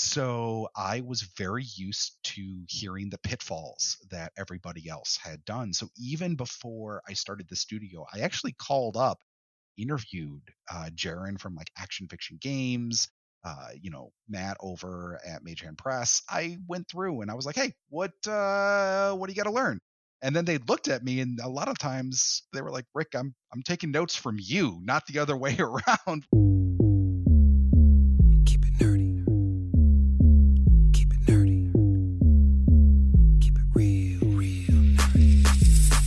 So I was very used to hearing the pitfalls that everybody else had done. So even before I started the studio, I actually called up, interviewed Jaron from like Action Fiction Games, Matt over at Mage Hand Press. I went through and I was like, hey, what do you got to learn? And then they looked at me, and a lot of times they were like, Rick, I'm taking notes from you, not the other way around. Keep it nerdy. Keep it nerdy. Keep it real nerdy.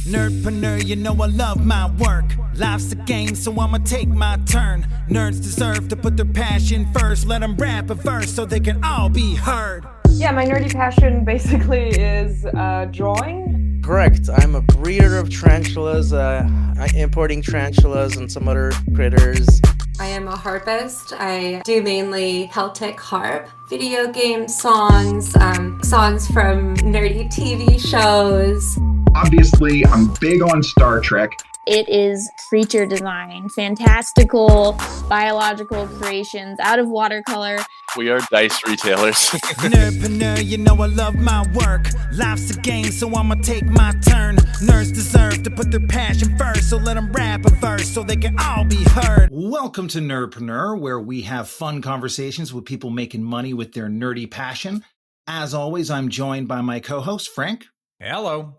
Nerdpreneur, you know I love my work. Life's a game, so I'ma take my turn. Nerds deserve to put their passion first. Let them rap a verse so they can all be heard. Yeah, my nerdy passion basically is drawing. Correct. I'm a breeder of tarantulas, importing tarantulas and some other critters. I am a harpist. I do mainly Celtic harp, video game songs, songs from nerdy TV shows. Obviously, I'm big on Star Trek. It is creature design, fantastical biological creations out of watercolor. We are dice retailers. Nerdpreneur, you know I love my work. Life's a game, so I'ma take my turn. Nerds deserve to put their passion first, so let them rap a verse so they can all be heard. Welcome to Nerdpreneur, where we have fun conversations with people making money with their nerdy passion. As always, I'm joined by my co-host, Frank. Hello.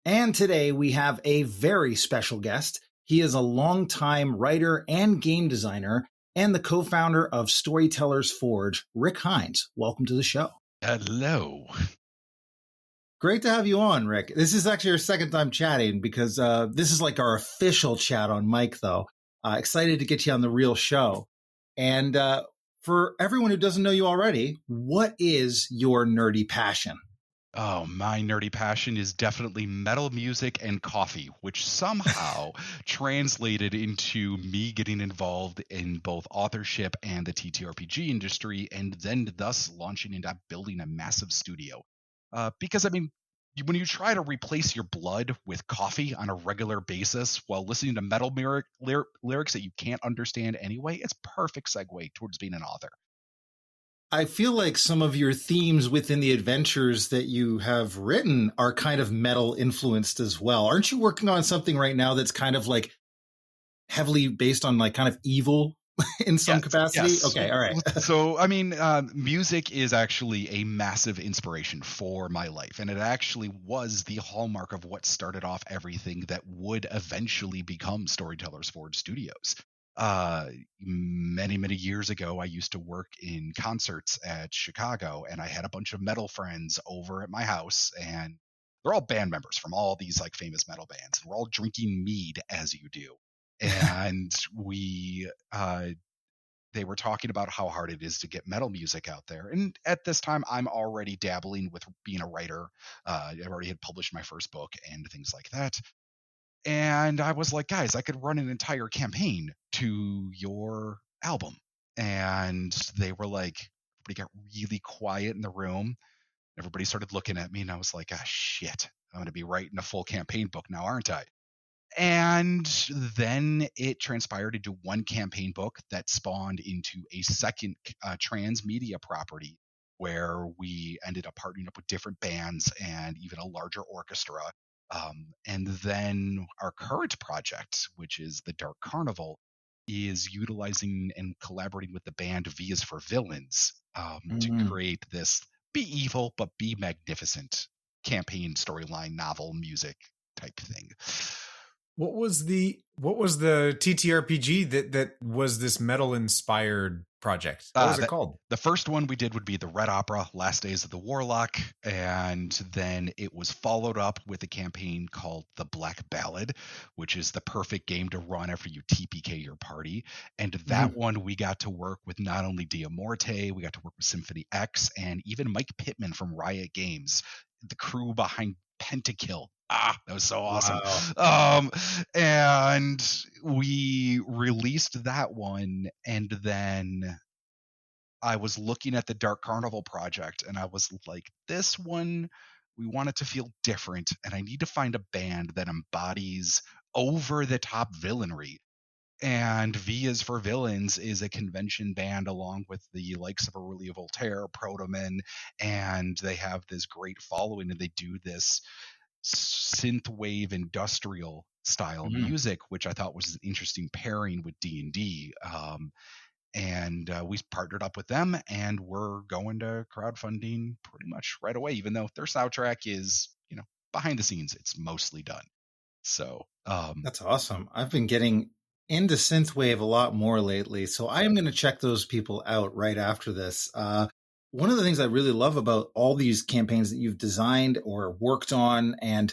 And today we have a very special guest. He is a longtime writer and game designer and the co-founder of Storytellers Forge, Rick Heinz. Welcome to the show. Hello. Great to have you on, Rick. This is actually our second time chatting because this is like our official chat on mic, though. Excited to get you on the real show. And for everyone who doesn't know you already, what is your nerdy passion? Oh, my nerdy passion is definitely metal music and coffee, which somehow translated into me getting involved in both authorship and the TTRPG industry, and then thus launching into building a massive studio. Because, I mean, when you try to replace your blood with coffee on a regular basis while listening to metal lyrics that you can't understand anyway, it's perfect segue towards being an author. I feel like some of your themes within the adventures that you have written are kind of metal influenced as well. Aren't you working on something right now that's kind of like heavily based on like kind of evil in some capacity? Yes. Okay, all right. So, I mean, music is actually a massive inspiration for my life. And it actually was the hallmark of what started off everything that would eventually become Storytellers Forge Studios. Many years ago, I used to work in concerts at Chicago, and I had a bunch of metal friends over at my house, and they're all band members from all these like famous metal bands, and we're all drinking mead as you do. And they were talking about how hard it is to get metal music out there. And at this time, I'm already dabbling with being a writer. I already had published my first book and things like that. And I was like, guys, I could run an entire campaign to your album. And they were like, everybody got really quiet in the room. Everybody started looking at me, and I was like, ah, shit, I'm going to be writing a full campaign book now, aren't I? And then it transpired into one campaign book that spawned into a second transmedia property where we ended up partnering up with different bands and even a larger orchestra. And then our current project, which is the Dark Carnival, is utilizing and collaborating with the band V is for Villains to create this be evil but be magnificent campaign storyline novel music type thing. What was the TTRPG that was this metal inspired project? What was it called? The first one we did would be the Red Opera, Last Days of the Warlock, and then it was followed up with a campaign called the Black Ballad, which is the perfect game to run after you TPK your party. And that one we got to work with not only Dia Morte, we got to work with Symphony X, and even Mike Pittman from Riot Games, the crew behind Pentakill. That was so awesome. Wow. And we released that one, and then I was looking at the Dark Carnival project, and I was like, this one, we want it to feel different, and I need to find a band that embodies over-the-top villainry. And V is for Villains is a convention band along with the likes of Aurelia Voltaire, Protoman, and they have this great following, and they do this synthwave industrial style music, which I thought was an interesting pairing with D&D. And we partnered up with them, and we're going to crowdfunding pretty much right away, even though their soundtrack is, behind the scenes, it's mostly done. So that's awesome. I've been getting into synthwave a lot more lately, so I am going to check those people out right after this. One of the things I really love about all these campaigns that you've designed or worked on, and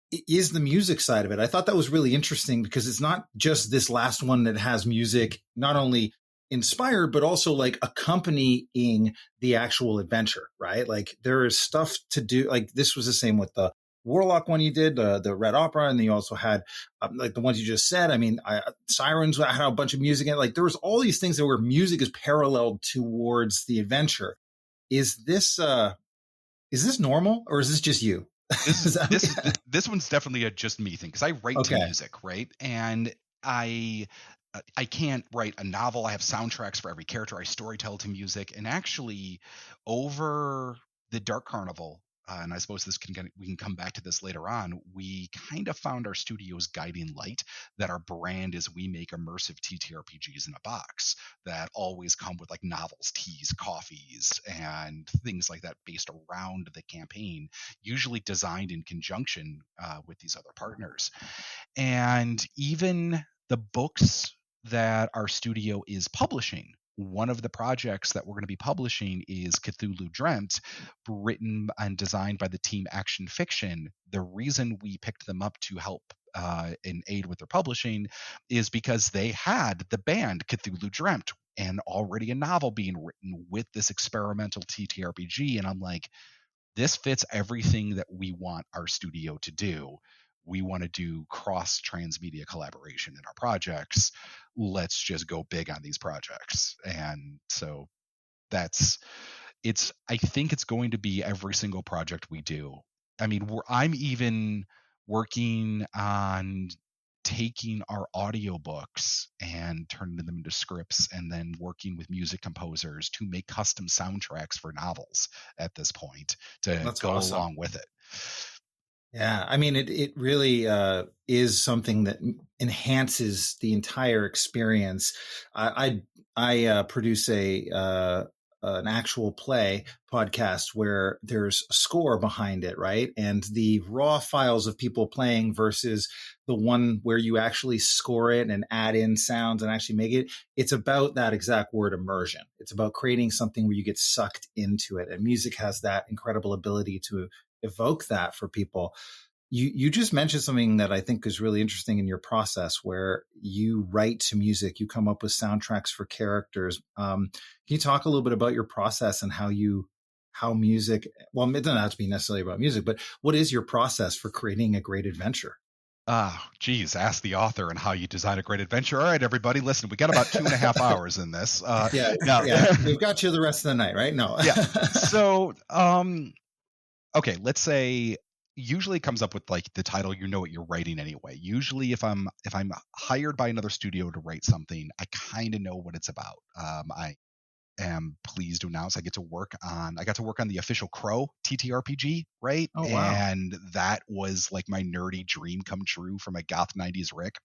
it is the music side of it. I thought that was really interesting because it's not just this last one that has music not only inspired, but also like accompanying the actual adventure, right? Like there is stuff to do. Like this was the same with the Warlock one you did, the Red Opera, and then you also had like the ones you just said. I mean, Sirens had a bunch of music in it. Like there was all these things that where music is paralleled towards the adventure. Is this normal, or is this just you? This one's definitely a just me thing because I write to music, right? And I can't write a novel. I have soundtracks for every character. I storytell to music, and actually, over the Dark Carnival, and I suppose we can come back to this later on. We kind of found our studio's guiding light that our brand is we make immersive TTRPGs in a box that always come with like novels, teas, coffees, and things like that based around the campaign, usually designed in conjunction with these other partners. And even the books that our studio is publishing, one of the projects that we're going to be publishing is Cthulhu Dreamt, written and designed by the team Action Fiction. The reason we picked them up to help and aid with their publishing is because they had the band Cthulhu Dreamt and already a novel being written with this experimental TTRPG. And I'm like, this fits everything that we want our studio to do. We want to do cross transmedia collaboration in our projects. Let's just go big on these projects. And so I think it's going to be every single project we do. I mean, I'm even working on taking our audiobooks and turning them into scripts, and then working with music composers to make custom soundtracks for novels at this point to go along with it. Yeah, I mean, it really is something that enhances the entire experience. I produce an actual play podcast where there's a score behind it, right? And the raw files of people playing versus the one where you actually score it and add in sounds and actually make it. It's about that exact word, immersion. It's about creating something where you get sucked into it. And music has that incredible ability to evoke that for people. You just mentioned something that I think is really interesting in your process, where you write to music, you come up with soundtracks for characters. Can you talk a little bit about your process and how music, well, it doesn't have to be necessarily about music, but what is your process for creating a great adventure? Geez, ask the author and how you design a great adventure. All right, everybody, listen, we got about 2.5 hours in this. We've got you the rest of the night, right? No. Yeah. So, okay, let's say usually it comes up with like the title, you know what you're writing anyway. Usually if I'm hired by another studio to write something, I kind of know what it's about. I am pleased to announce I got to work on the official Crow TTRPG, right? Oh, wow. And that was like my nerdy dream come true from a goth 90s Rick.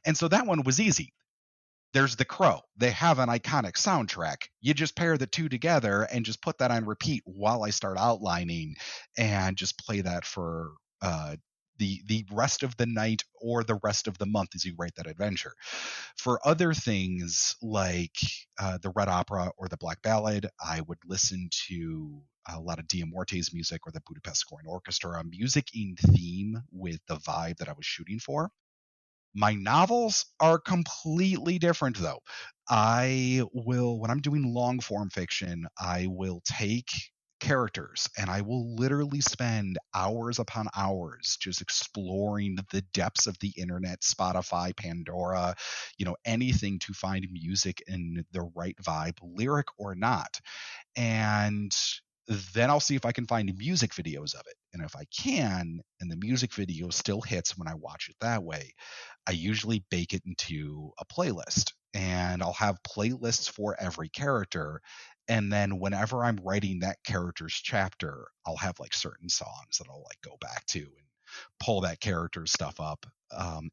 And so that one was easy. There's the Crow. They have an iconic soundtrack. You just pair the two together and just put that on repeat while I start outlining, and just play that for the rest of the night or the rest of the month as you write that adventure. For other things like the Red Opera or the Black Ballad, I would listen to a lot of Dia Morte's music or the Budapest Scoring Orchestra, music in theme with the vibe that I was shooting for. My novels are completely different, though. When I'm doing long form fiction, I will take characters and I will literally spend hours upon hours just exploring the depths of the internet, Spotify, Pandora, anything to find music in the right vibe, lyric or not. And Then I'll see if I can find music videos of it. And if I can, and the music video still hits when I watch it that way, I usually bake it into a playlist. And I'll have playlists for every character. And then whenever I'm writing that character's chapter, I'll have like certain songs that I'll like go back to and pull that character's stuff up.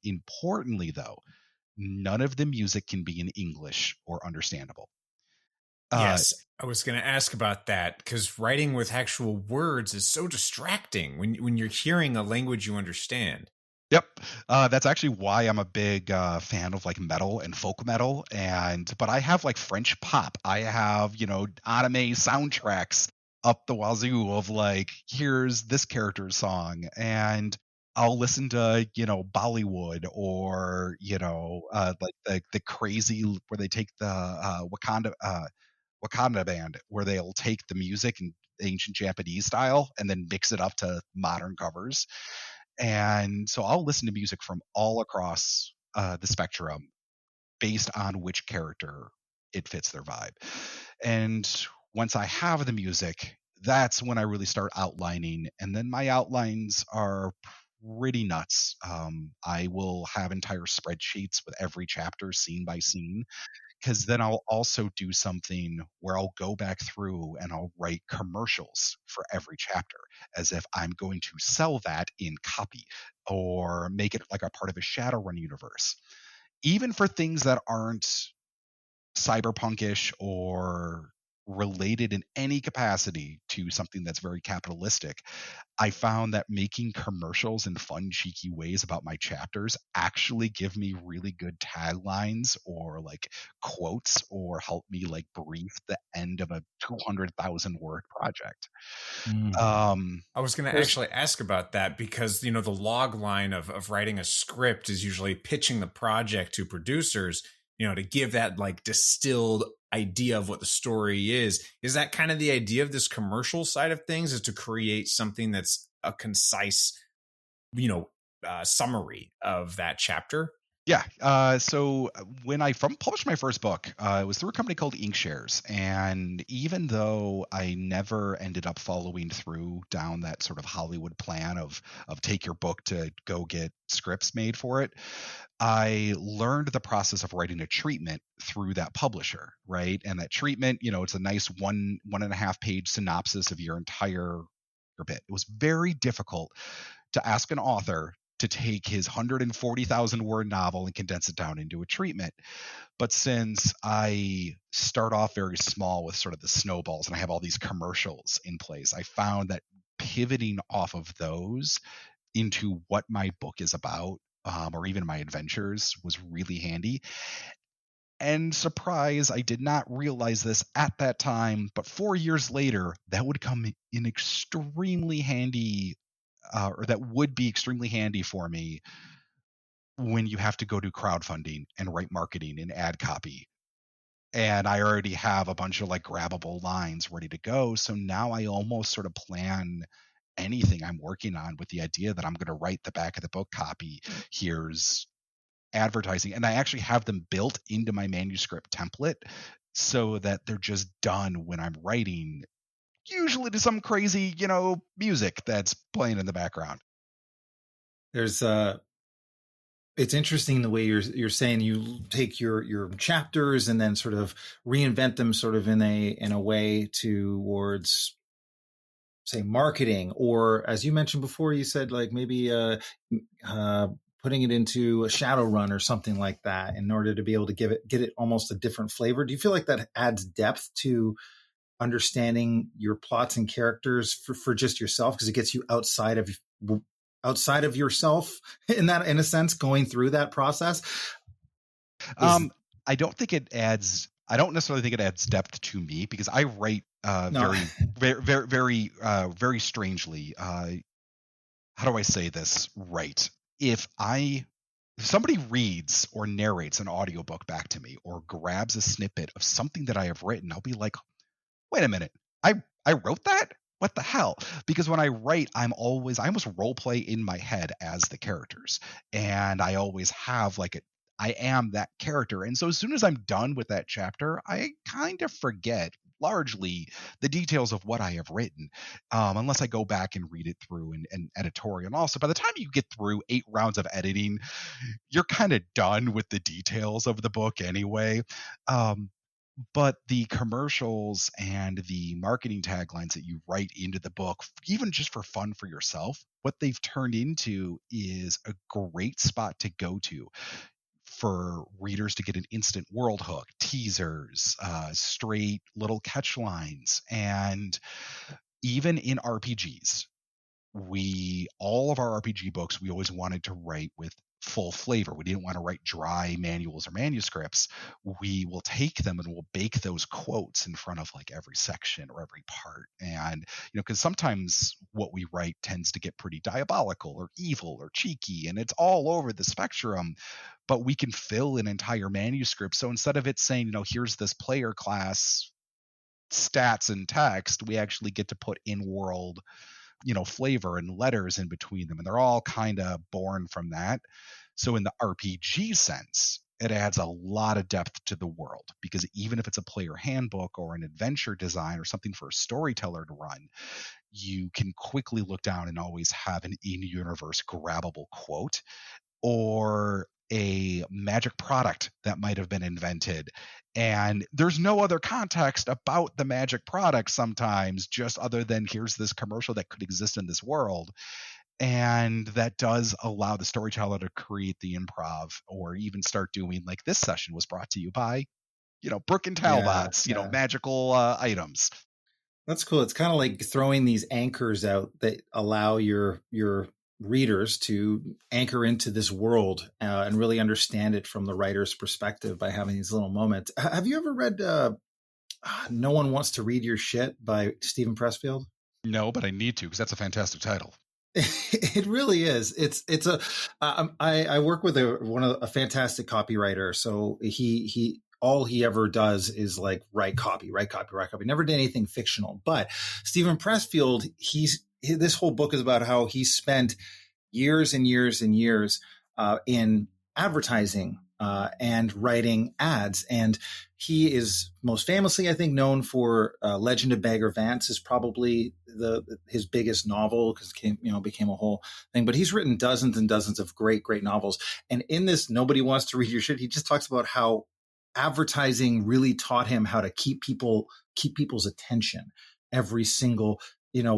Importantly, though, none of the music can be in English or understandable. Yes, I was going to ask about that because writing with actual words is so distracting when you're hearing a language you understand. Yep, that's actually why I'm a big fan of like metal and folk metal, but I have like French pop. I have anime soundtracks up the wazoo of like, here's this character's song, and I'll listen to Bollywood or like the crazy where they take the Wakanda band, where they'll take the music in ancient Japanese style and then mix it up to modern covers. And so I'll listen to music from all across the spectrum based on which character it fits their vibe. And once I have the music, that's when I really start outlining. And then my outlines are pretty nuts. I will have entire spreadsheets with every chapter scene by scene, because then I'll also do something where I'll go back through and I'll write commercials for every chapter as if I'm going to sell that in copy or make it like a part of a Shadowrun universe. Even for things that aren't cyberpunkish or related in any capacity to something that's very capitalistic, I found that making commercials in fun, cheeky ways about my chapters actually give me really good taglines or like quotes, or help me like brief the end of a 200,000 word project. I was going to actually ask about that because, the log line of writing a script is usually pitching the project to producers, to give that like distilled idea of what the story is. Is that kind of the idea of this commercial side of things, is to create something that's a concise, summary of that chapter? Yeah. So when I published my first book, it was through a company called Inkshares. And even though I never ended up following through down that sort of Hollywood plan of take your book to go get scripts made for it, I learned the process of writing a treatment through that publisher, right? And that treatment, it's a nice 1.5 page synopsis of your entire bit. It was very difficult to ask an author to take his 140,000 word novel and condense it down into a treatment. But since I start off very small with sort of the snowballs and I have all these commercials in place, I found that pivoting off of those into what my book is about, or even my adventures, was really handy. And surprise, I did not realize this at that time, but 4 years later, that would come in extremely handy, or that would be extremely handy for me when you have to go do crowdfunding and write marketing and ad copy. And I already have a bunch of like grabbable lines ready to go. So now I almost sort of plan anything I'm working on with the idea that I'm going to write the back of the book copy. Here's advertising. And I actually have them built into my manuscript template so that they're just done when I'm writing, usually to some crazy, music that's playing in the background. There's it's interesting the way you're saying you take your chapters and then sort of reinvent them sort of in a way towards, say, marketing, or as you mentioned before, you said like maybe putting it into a Shadowrun or something like that in order to be able to get it almost a different flavor. Do you feel like that adds depth to understanding your plots and characters for just yourself, because it gets you outside of yourself in a sense, going through that process? I don't necessarily think it adds depth to me, because I write very strangely. How do I say this right? If somebody reads or narrates an audiobook back to me or grabs a snippet of something that I have written, I'll be like, wait a minute, I wrote that? What the hell? Because when I write, I almost role play in my head as the characters. And I always have I am that character. And so as soon as I'm done with that chapter, I kind of forget largely the details of what I have written, unless I go back and read it through and editorial. And also, by the time you get through 8 rounds of editing, you're kind of done with the details of the book anyway. But the commercials and the marketing taglines that you write into the book, even just for fun for yourself, what they've turned into is a great spot to go to for readers to get an instant world hook, teasers, straight little catch lines. And even in RPGs, all of our RPG books, we always wanted to write with full flavor. We didn't want to write dry manuals or manuscripts. We will take them and we'll bake those quotes in front of like every section or every part. And, because sometimes what we write tends to get pretty diabolical or evil or cheeky, and it's all over the spectrum, but we can fill an entire manuscript. So instead of it saying, here's this player class stats and text, we actually get to put in-world flavor and letters in between them, and they're all kind of born from that. So in the RPG sense, it adds a lot of depth to the world, because even if it's a player handbook or an adventure design or something for a storyteller to run, you can quickly look down and always have an in-universe grabbable quote or a magic product that might have been invented, and there's no other context about the magic product sometimes, just other than here's this commercial that could exist in this world. And that does allow the storyteller to create the improv, or even start doing, like, this session was brought to you by Brooke and Talbot's magical items. That's cool. It's kind of like throwing these anchors out that allow your readers to anchor into this world and really understand it from the writer's perspective by having these little moments. Have you ever read No One Wants to Read Your Shit by Stephen Pressfield? No, but I need to, because that's a fantastic title. It really is. I work with a fantastic copywriter. So he all he ever does is like write copy. Never did anything fictional. But Stephen Pressfield, this whole book is about how he spent years and years and years in advertising and writing ads. And he is most famously, I think, known for Legend of Bagger Vance is probably his biggest novel, because it became a whole thing. But he's written dozens and dozens of great, great novels. And in this Nobody Wants to Read Your Shit, he just talks about how advertising really taught him how to keep people's attention every single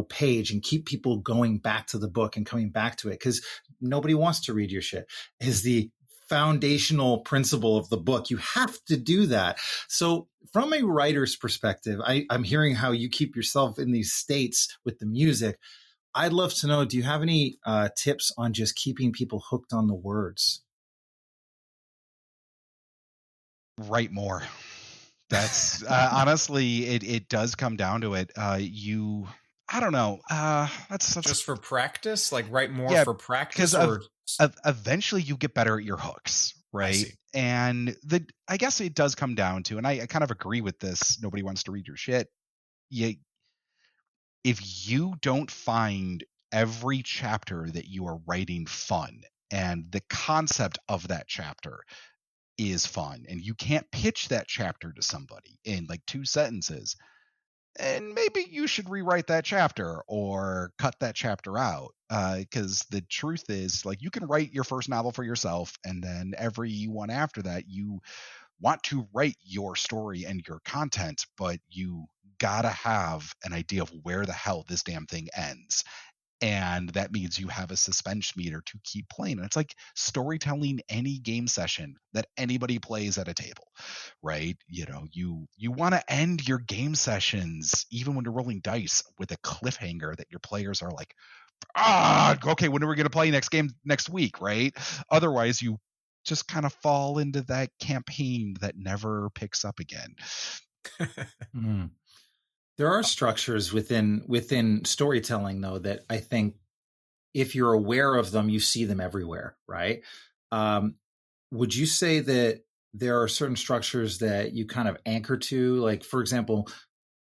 page, and keep people going back to the book and coming back to it, because nobody wants to read your shit is the foundational principle of the book. You have to do that. So from a writer's perspective, I'm hearing how you keep yourself in these states with the music. I'd love to know, do you have any tips on just keeping people hooked on the words? Write more. That's honestly, it does come down to it. I don't know. That's just for practice, like write more for practice, or eventually you get better at your hooks, right? And I guess it does come down to, and I kind of agree with this. Nobody wants to read your shit. If you don't find every chapter that you are writing fun, and the concept of that chapter is fun, and you can't pitch that chapter to somebody in like 2 sentences, and maybe you should rewrite that chapter or cut that chapter out. Because the truth is, like, you can write your first novel for yourself, and then every one after that, you want to write your story and your content, but you gotta have an idea of where the hell this damn thing ends. And that means you have a suspense meter to keep playing. And it's like storytelling any game session that anybody plays at a table, right? You want to end your game sessions, even when you're rolling dice, with a cliffhanger that your players are like, okay, when are we going to play next week, right? Otherwise, you just kind of fall into that campaign that never picks up again. There are structures within storytelling, though, that I think if you're aware of them, you see them everywhere, right? Would you say that there are certain structures that you kind of anchor to? Like, for example,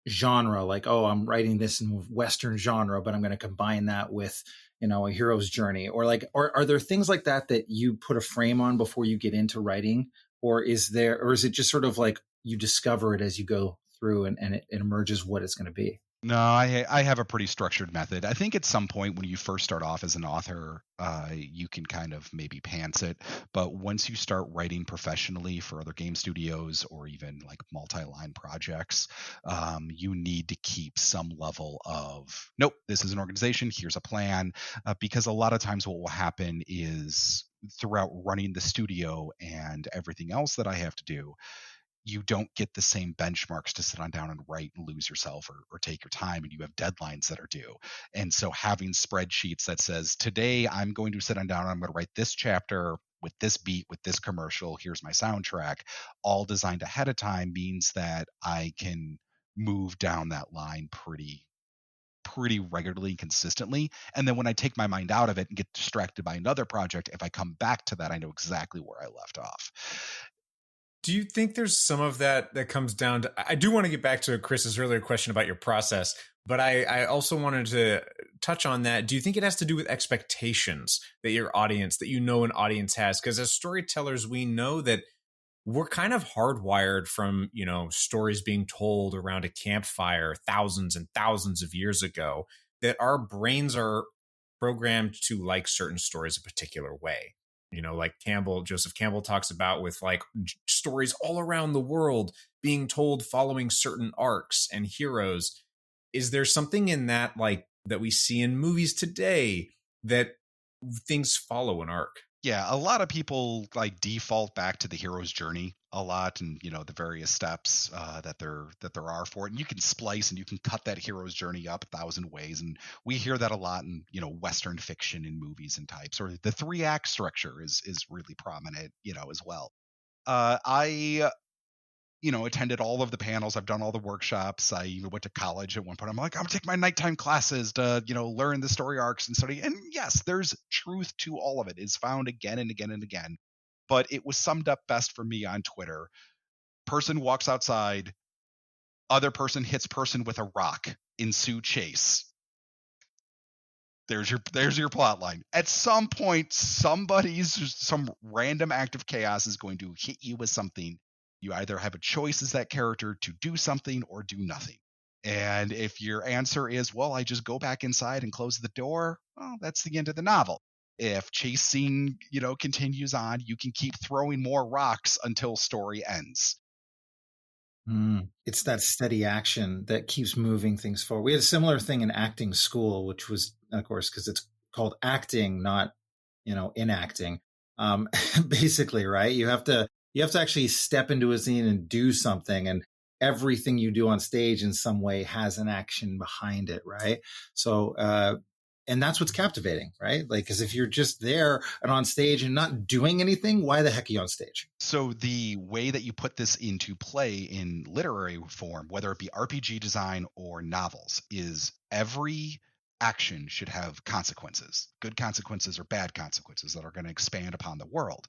genre, like, I'm writing this in Western genre, but I'm going to combine that with, a hero's journey, or are there things like that you put a frame on before you get into writing? Or is it just sort of like you discover it as you go through and it emerges what it's going to be? No, I have a pretty structured method. I think at some point when you first start off as an author, you can kind of maybe pants it. But once you start writing professionally for other game studios or even like multi-line projects, you need to keep some level of, nope, this is an organization, here's a plan. Because a lot of times what will happen is throughout running the studio and everything else that I have to do, you don't get the same benchmarks to sit on down and write and lose yourself or take your time, and you have deadlines that are due. And so having spreadsheets that says, today I'm going to sit on down and I'm going to write this chapter with this beat, with this commercial, here's my soundtrack, all designed ahead of time, means that I can move down that line pretty regularly and consistently. And then when I take my mind out of it and get distracted by another project, if I come back to that, I know exactly where I left off. Do you think there's some of that comes down to, I do want to get back to Chris's earlier question about your process, but I also wanted to touch on that. Do you think it has to do with expectations that your audience, that you know an audience has? Because as storytellers, we know that we're kind of hardwired from, stories being told around a campfire thousands and thousands of years ago, that our brains are programmed to like certain stories a particular way. Like Joseph Campbell talks about, with like stories all around the world being told following certain arcs and heroes. Is there something in that, like, that we see in movies today, that things follow an arc? Yeah, a lot of people like default back to the hero's journey a lot, and the various steps that there are for it. And you can splice and you can cut that hero's journey up 1,000 ways, and we hear that a lot in Western fiction in movies and types. Or the 3-act structure is really prominent, as well. I attended all of the panels. I've done all the workshops. I even went to college at one point. I'm like, I'm gonna take my nighttime classes to, learn the story arcs and study. And yes, there's truth to all of it. It's found again and again and again. But it was summed up best for me on Twitter. Person walks outside, other person hits person with a rock, ensue chase. There's your plot line. At some point, some random act of chaos is going to hit you with something. You either have a choice as that character to do something or do nothing. And if your answer is, well, I just go back inside and close the door, well, that's the end of the novel. If chase scene, continues on, you can keep throwing more rocks until story ends. It's that steady action that keeps moving things forward. We had a similar thing in acting school, which was, of course, because it's called acting, not, enacting. Basically, right? You have to actually step into a scene and do something, and everything you do on stage in some way has an action behind it, right? So, and that's what's captivating, right? Like, because if you're just there and on stage and not doing anything, why the heck are you on stage? So the way that you put this into play in literary form, whether it be RPG design or novels, is every action should have consequences, good consequences or bad consequences that are going to expand upon the world.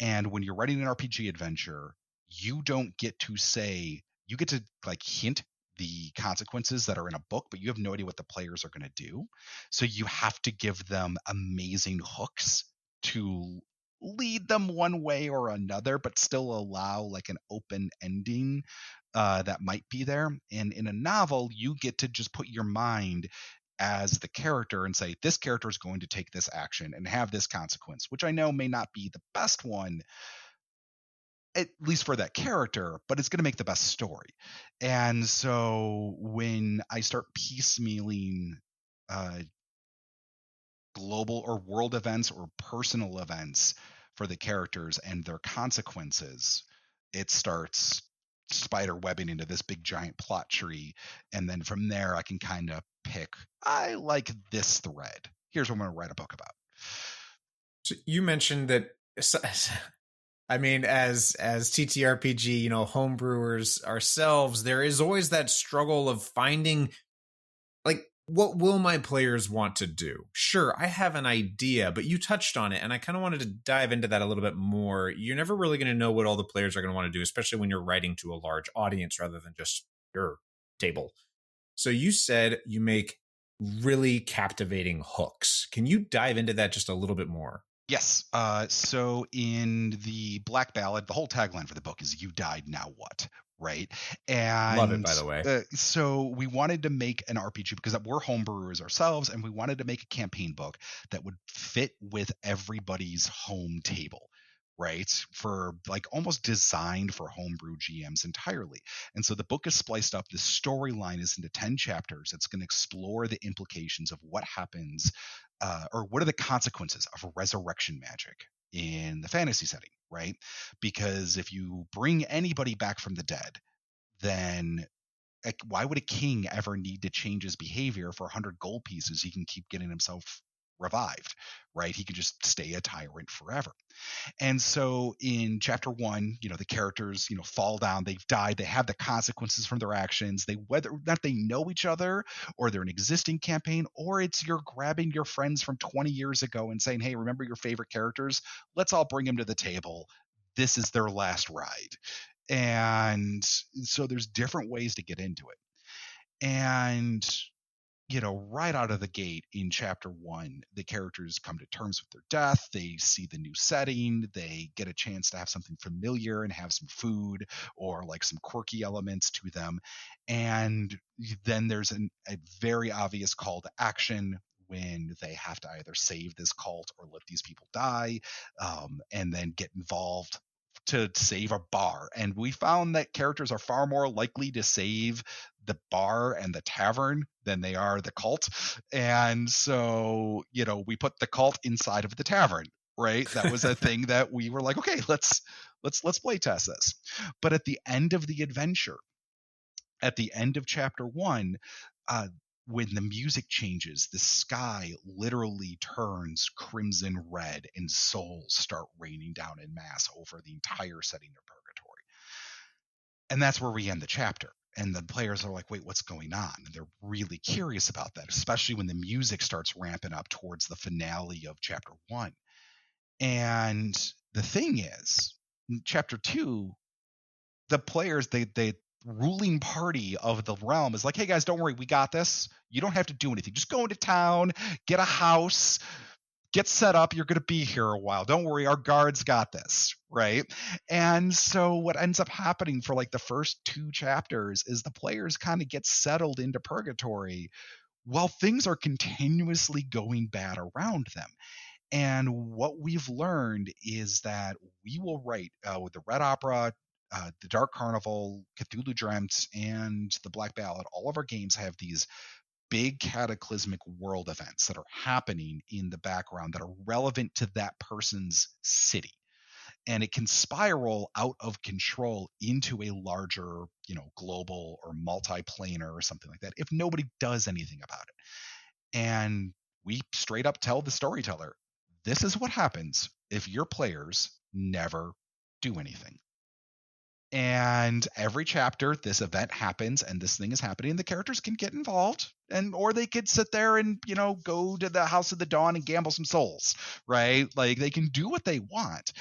And when you're writing an RPG adventure, you don't get to say, you get to like hint the consequences that are in a book, but you have no idea what the players are going to do. So you have to give them amazing hooks to lead them one way or another, but still allow like an open ending that might be there. And in a novel, you get to just put your mind as the character and say, this character is going to take this action and have this consequence, which I know may not be the best one, at least for that character, but it's going to make the best story. And so when I start piecemealing global or world events or personal events for the characters and their consequences, it starts spider webbing into this big giant plot tree. And then from there, I can kind of pick, I like this thread. Here's what I'm going to write a book about. So you mentioned that, I mean, as TTRPG, homebrewers ourselves, there is always that struggle of finding, like, what will my players want to do? Sure, I have an idea, but you touched on it, and I kind of wanted to dive into that a little bit more. You're never really going to know what all the players are going to want to do, especially when you're writing to a large audience rather than just your table. So you said you make really captivating hooks. Can you dive into that just a little bit more? Yes. So in the Black Ballad, the whole tagline for the book is "You died, now what?" right? And love it, by the way. So we wanted to make an RPG because we're homebrewers ourselves, and we wanted to make a campaign book that would fit with everybody's home table, right? For like almost designed for homebrew GMs entirely. And so the book is spliced up. The storyline is into 10 chapters. It's going to explore the implications of what happens, or what are the consequences of resurrection magic in the fantasy setting, right? Because if you bring anybody back from the dead, then why would a king ever need to change his behavior for 100 gold pieces? He can keep getting himself revived, right? He could just stay a tyrant forever. And so in chapter 1, the characters, fall down, they've died, they have the consequences from their actions. Whether or not they know each other, or they're an existing campaign, or it's you're grabbing your friends from 20 years ago and saying, hey, remember your favorite characters? Let's all bring them to the table. This is their last ride. And so there's different ways to get into it. And right out of the gate in chapter 1, the characters come to terms with their death. They see the new setting. They get a chance to have something familiar and have some food or like some quirky elements to them. And then there's a very obvious call to action when they have to either save this cult or let these people die, and then get involved to save a bar. And we found that characters are far more likely to save the bar and the tavern than they are the cult. And so, we put the cult inside of the tavern, right? That was a thing that we were like, okay, let's play test this. But at the end of the adventure, at the end of chapter 1, when the music changes, the sky literally turns crimson red and souls start raining down in mass over the entire setting of Purgatory. And that's where we end the chapter. And the players are like, wait, what's going on? And they're really curious about that, especially when the music starts ramping up towards the finale of chapter 1. And the thing is, in chapter 2, the players, they ruling party of the realm is like, hey guys, don't worry, we got this. You don't have to do anything. Just go into town, get a house, get set up. You're going to be here a while. Don't worry, our guards got this, right? And so what ends up happening for like the first 2 chapters is the players kind of get settled into Purgatory while things are continuously going bad around them. And what we've learned is that we will write with the Red Opera, the Dark Carnival, Cthulhu Dreamt, and the Black Ballad. All of our games have these big cataclysmic world events that are happening in the background that are relevant to that person's city. And it can spiral out of control into a larger, global or multiplanar or something like that if nobody does anything about it. And we straight up tell the storyteller, this is what happens if your players never do anything. And every chapter, this event happens and this thing is happening. The characters can get involved, or they could sit there and, go to the House of the Dawn and gamble some souls, right? Like they can do what they want.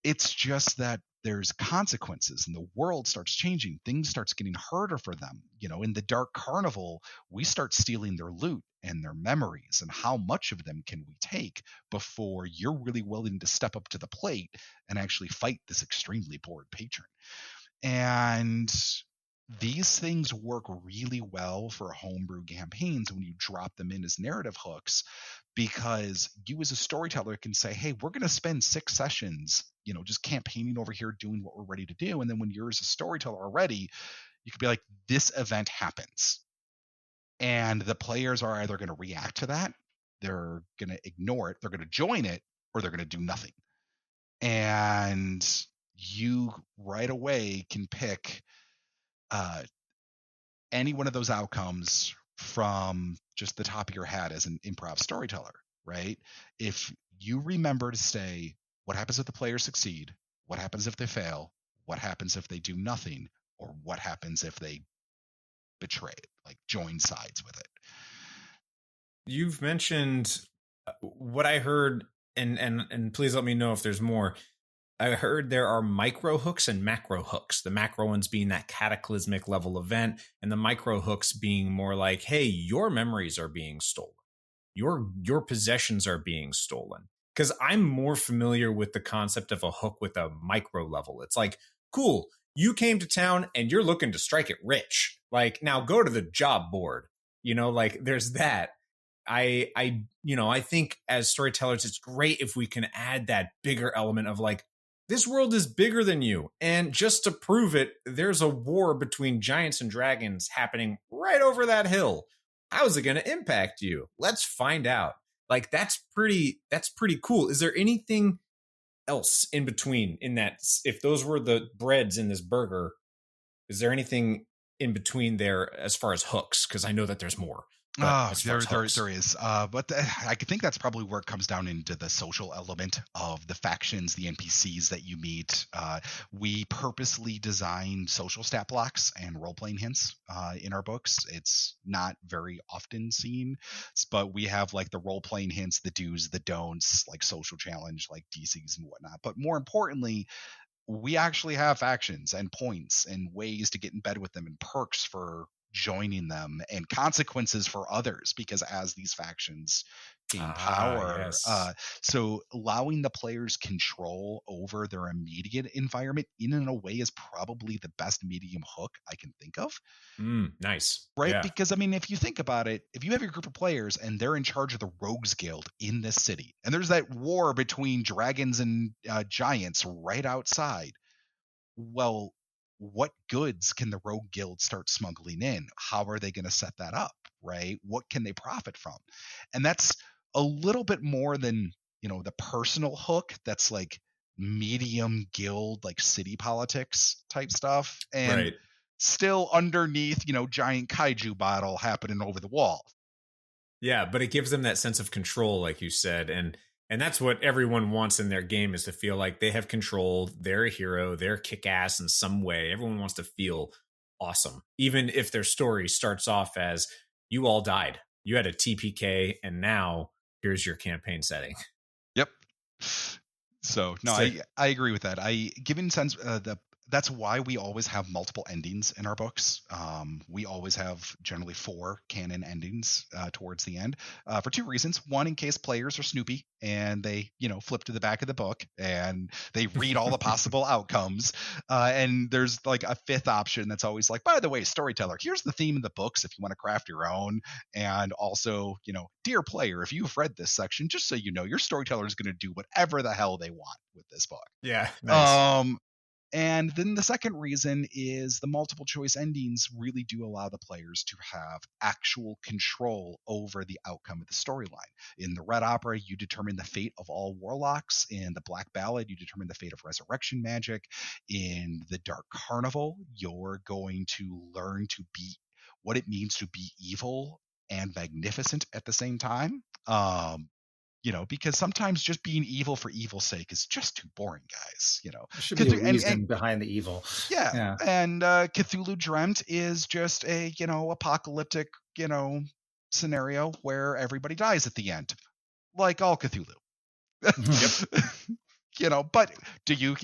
It's just that there's consequences and the world starts changing. Things starts getting harder for them. In the Dark Carnival, we start stealing their loot and their memories, and how much of them can we take before you're really willing to step up to the plate and actually fight this extremely bored patron. And these things work really well for homebrew campaigns when you drop them in as narrative hooks, because you as a storyteller can say, hey, we're going to spend 6 sessions, just campaigning over here, doing what we're ready to do. And then when you're as a storyteller already, you could be like, this event happens. And the players are either going to react to that, they're going to ignore it, they're going to join it, or they're going to do nothing. And you right away can pick any one of those outcomes from just the top of your hat as an improv storyteller, right? If you remember to say, what happens if the players succeed? What happens if they fail? What happens if they do nothing? Or what happens if they betray it, like join sides with it? You've mentioned what I heard, and please let me know if there's more. I heard there are micro hooks and macro hooks. The macro ones being that cataclysmic level event, and the micro hooks being more like, hey, your memories are being stolen. Your possessions are being stolen. Because I'm more familiar with the concept of a hook with a micro level. It's like, cool, you came to town and you're looking to strike it rich. Like, now go to the job board. Like there's that. I think as storytellers, it's great if we can add that bigger element of like, this world is bigger than you. And just to prove it, there's a war between giants and dragons happening right over that hill. How is it going to impact you? Let's find out. Like, that's pretty cool. Is there anything else in between in that? If those were the breads in this burger, is there anything in between there as far as hooks? Because I know that there's more. There is. But I think that's probably where it comes down into the social element of the factions, the NPCs that you meet. We purposely designed social stat blocks and role-playing hints in our books. It's not very often seen, but we have like the role-playing hints, the do's, the don'ts, like social challenge, like DCs and whatnot. But more importantly, we actually have factions and points and ways to get in bed with them and perks for joining them and consequences for others, because as these factions gain power, yes. So allowing the players control over their immediate environment in a way is probably the best medium hook I can think of. Nice. Right? Yeah. Because I mean, if you think about it, if you have your group of players and they're in charge of the Rogues Guild in this city, and there's that war between dragons and giants right outside, well, what goods can the Rogue Guild start smuggling in? How are they going to set that up, right? What can they profit from? And that's a little bit more than, the personal hook that's like medium guild, like city politics type stuff. And still underneath, giant kaiju battle happening over the wall. Yeah, but it gives them that sense of control, like you said. And that's what everyone wants in their game, is to feel like they have control, they're a hero, they're kick-ass in some way. Everyone wants to feel awesome, even if their story starts off as, you all died, you had a TPK, and now here's your campaign setting. Yep. So, no, I agree with that. That's why we always have multiple endings in our books. We always have generally 4 canon endings towards the end for 2 reasons. One, in case players are snoopy and they, flip to the back of the book and they read all the possible outcomes. And there's like a 5th option that's always like, by the way, storyteller, here's the theme of the books if you want to craft your own. And also, dear player, if you've read this section, just so you know, your storyteller is going to do whatever the hell they want with this book. Yeah. Nice. And then the second reason is the multiple choice endings really do allow the players to have actual control over the outcome of the storyline. In the Red Opera, you determine the fate of all warlocks. In the Black Ballad, you determine the fate of resurrection magic. In the Dark Carnival, you're going to learn to be what it means to be evil and magnificent at the same time. Because sometimes just being evil for evil's sake is just too boring, guys. There should be a reason behind the evil. Yeah. And Cthulhu Dreamt is just a, apocalyptic, scenario where everybody dies at the end, like all Cthulhu. But do you,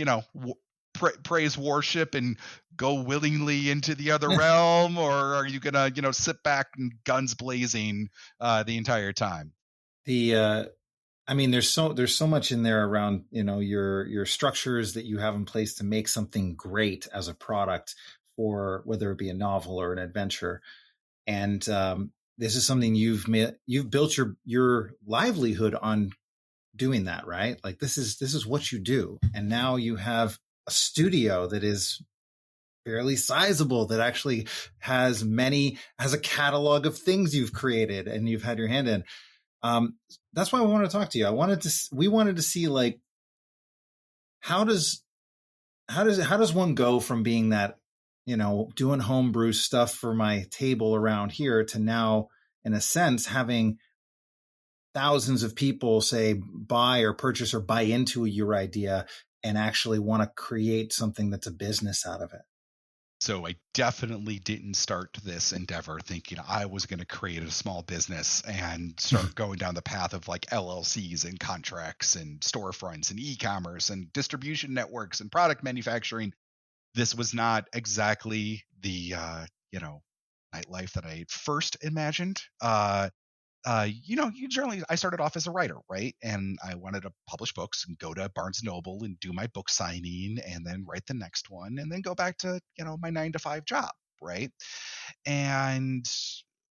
praise worship and go willingly into the other realm, or are you gonna, sit back and guns blazing the entire time? There's so much in there around, your structures that you have in place to make something great as a product, for whether it be a novel or an adventure. And this is something you've built your livelihood on doing that, right? Like this is what you do. And now you have a studio that is fairly sizable, that actually has a catalog of things you've created and you've had your hand in. That's why I wanted to talk to you. We wanted to see, like, how does one go from being that, doing homebrew stuff for my table around here to now, in a sense, having thousands of people say buy or purchase or buy into your idea and actually want to create something that's a business out of it. So I definitely didn't start this endeavor thinking I was going to create a small business and start going down the path of like LLCs and contracts and storefronts and e-commerce and distribution networks and product manufacturing. This was not exactly the, nightlife that I first imagined. I started off as a writer, right? And I wanted to publish books and go to Barnes and Noble and do my book signing and then write the next one and then go back to, my 9 to 5 job, right? And,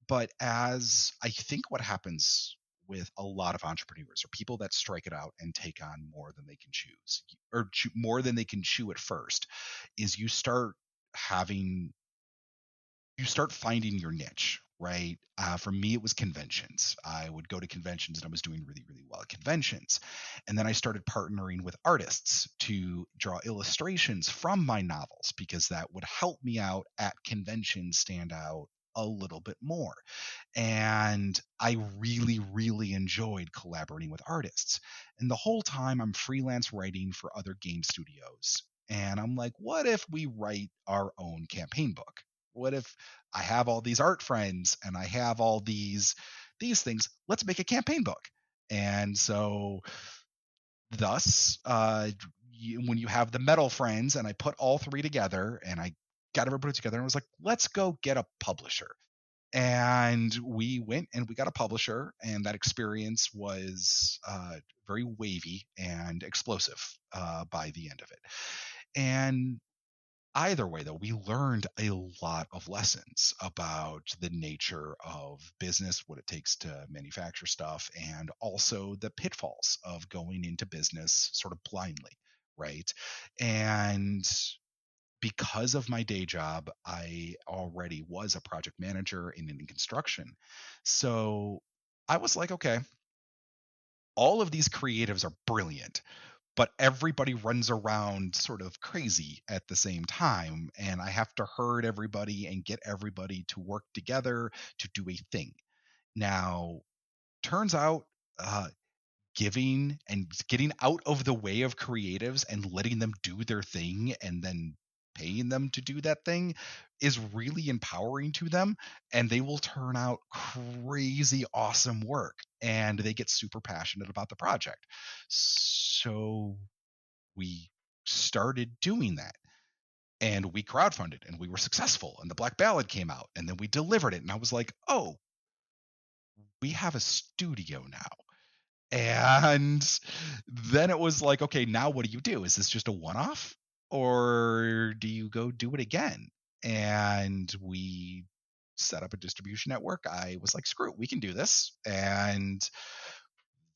but as I think what happens with a lot of entrepreneurs or people that strike it out and take on more than they can choose or more than they can chew at first is you start finding your niche, right? For me, it was conventions. I would go to conventions and I was doing really, really well at conventions. And then I started partnering with artists to draw illustrations from my novels because that would help me out at conventions stand out a little bit more. And I really, really enjoyed collaborating with artists. And the whole time I'm freelance writing for other game studios. And I'm like, what if we write our own campaign book? What if I have all these art friends and I have all these things? Let's make a campaign book. And so thus, when you have the metal friends and I put all three together and I got everybody together and was like, let's go get a publisher. And we went and we got a publisher, and that experience was very wavy and explosive by the end of it. And either way, though, we learned a lot of lessons about the nature of business, what it takes to manufacture stuff, and also the pitfalls of going into business sort of blindly, right? And because of my day job, I already was a project manager in construction. So I was like, okay, all of these creatives are brilliant, but everybody runs around sort of crazy at the same time. And I have to herd everybody and get everybody to work together to do a thing. Now, turns out, giving and getting out of the way of creatives and letting them do their thing and then paying them to do that thing is really empowering to them, and they will turn out crazy awesome work and they get super passionate about the project. So we started doing that, and we crowdfunded and we were successful, and the Black Ballad came out and then we delivered it, and I was like, oh, we have a studio now. And then it was like, okay, now what do you do? Is this just a one-off, or do you go do it again? And we set up a distribution network. I was like, screw it, we can do this. And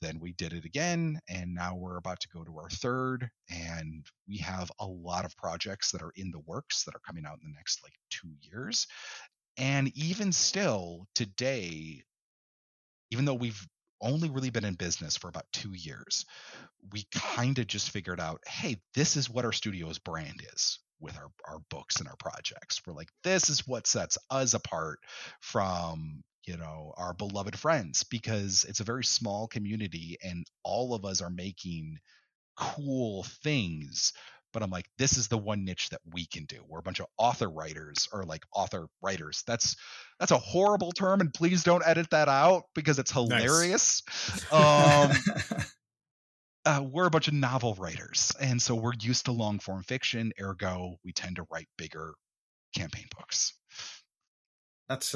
then we did it again, and now we're about to go to our third, and we have a lot of projects that are in the works that are coming out in the next like 2 years. And even still today, even though we've only really been in business for about 2 years, we kind of just figured out, hey, this is what our studio's brand is with our books and our projects. We're like, this is what sets us apart from, our beloved friends, because it's a very small community and all of us are making cool things. But I'm like, this is the one niche that we can do. We're a bunch of author writers, or like author writers. That's a horrible term, and please don't edit that out because it's hilarious. Nice. We're a bunch of novel writers, and so we're used to long form fiction. Ergo, we tend to write bigger campaign books. That's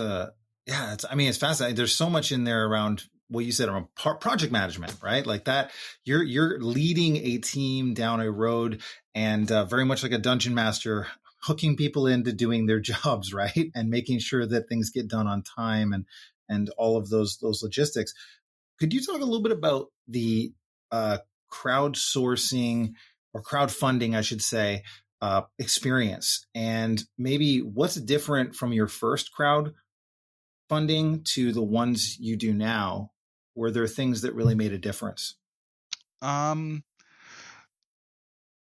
it's fascinating. There's so much in there around what you said around project management, right? Like that, you're leading a team down a road, and very much like a dungeon master, hooking people into doing their jobs, right, and making sure that things get done on time, and all of those logistics. Could you talk a little bit about the crowdsourcing or crowdfunding, I should say, experience, and maybe what's different from your first crowdfunding to the ones you do now? Were there things that really made a difference?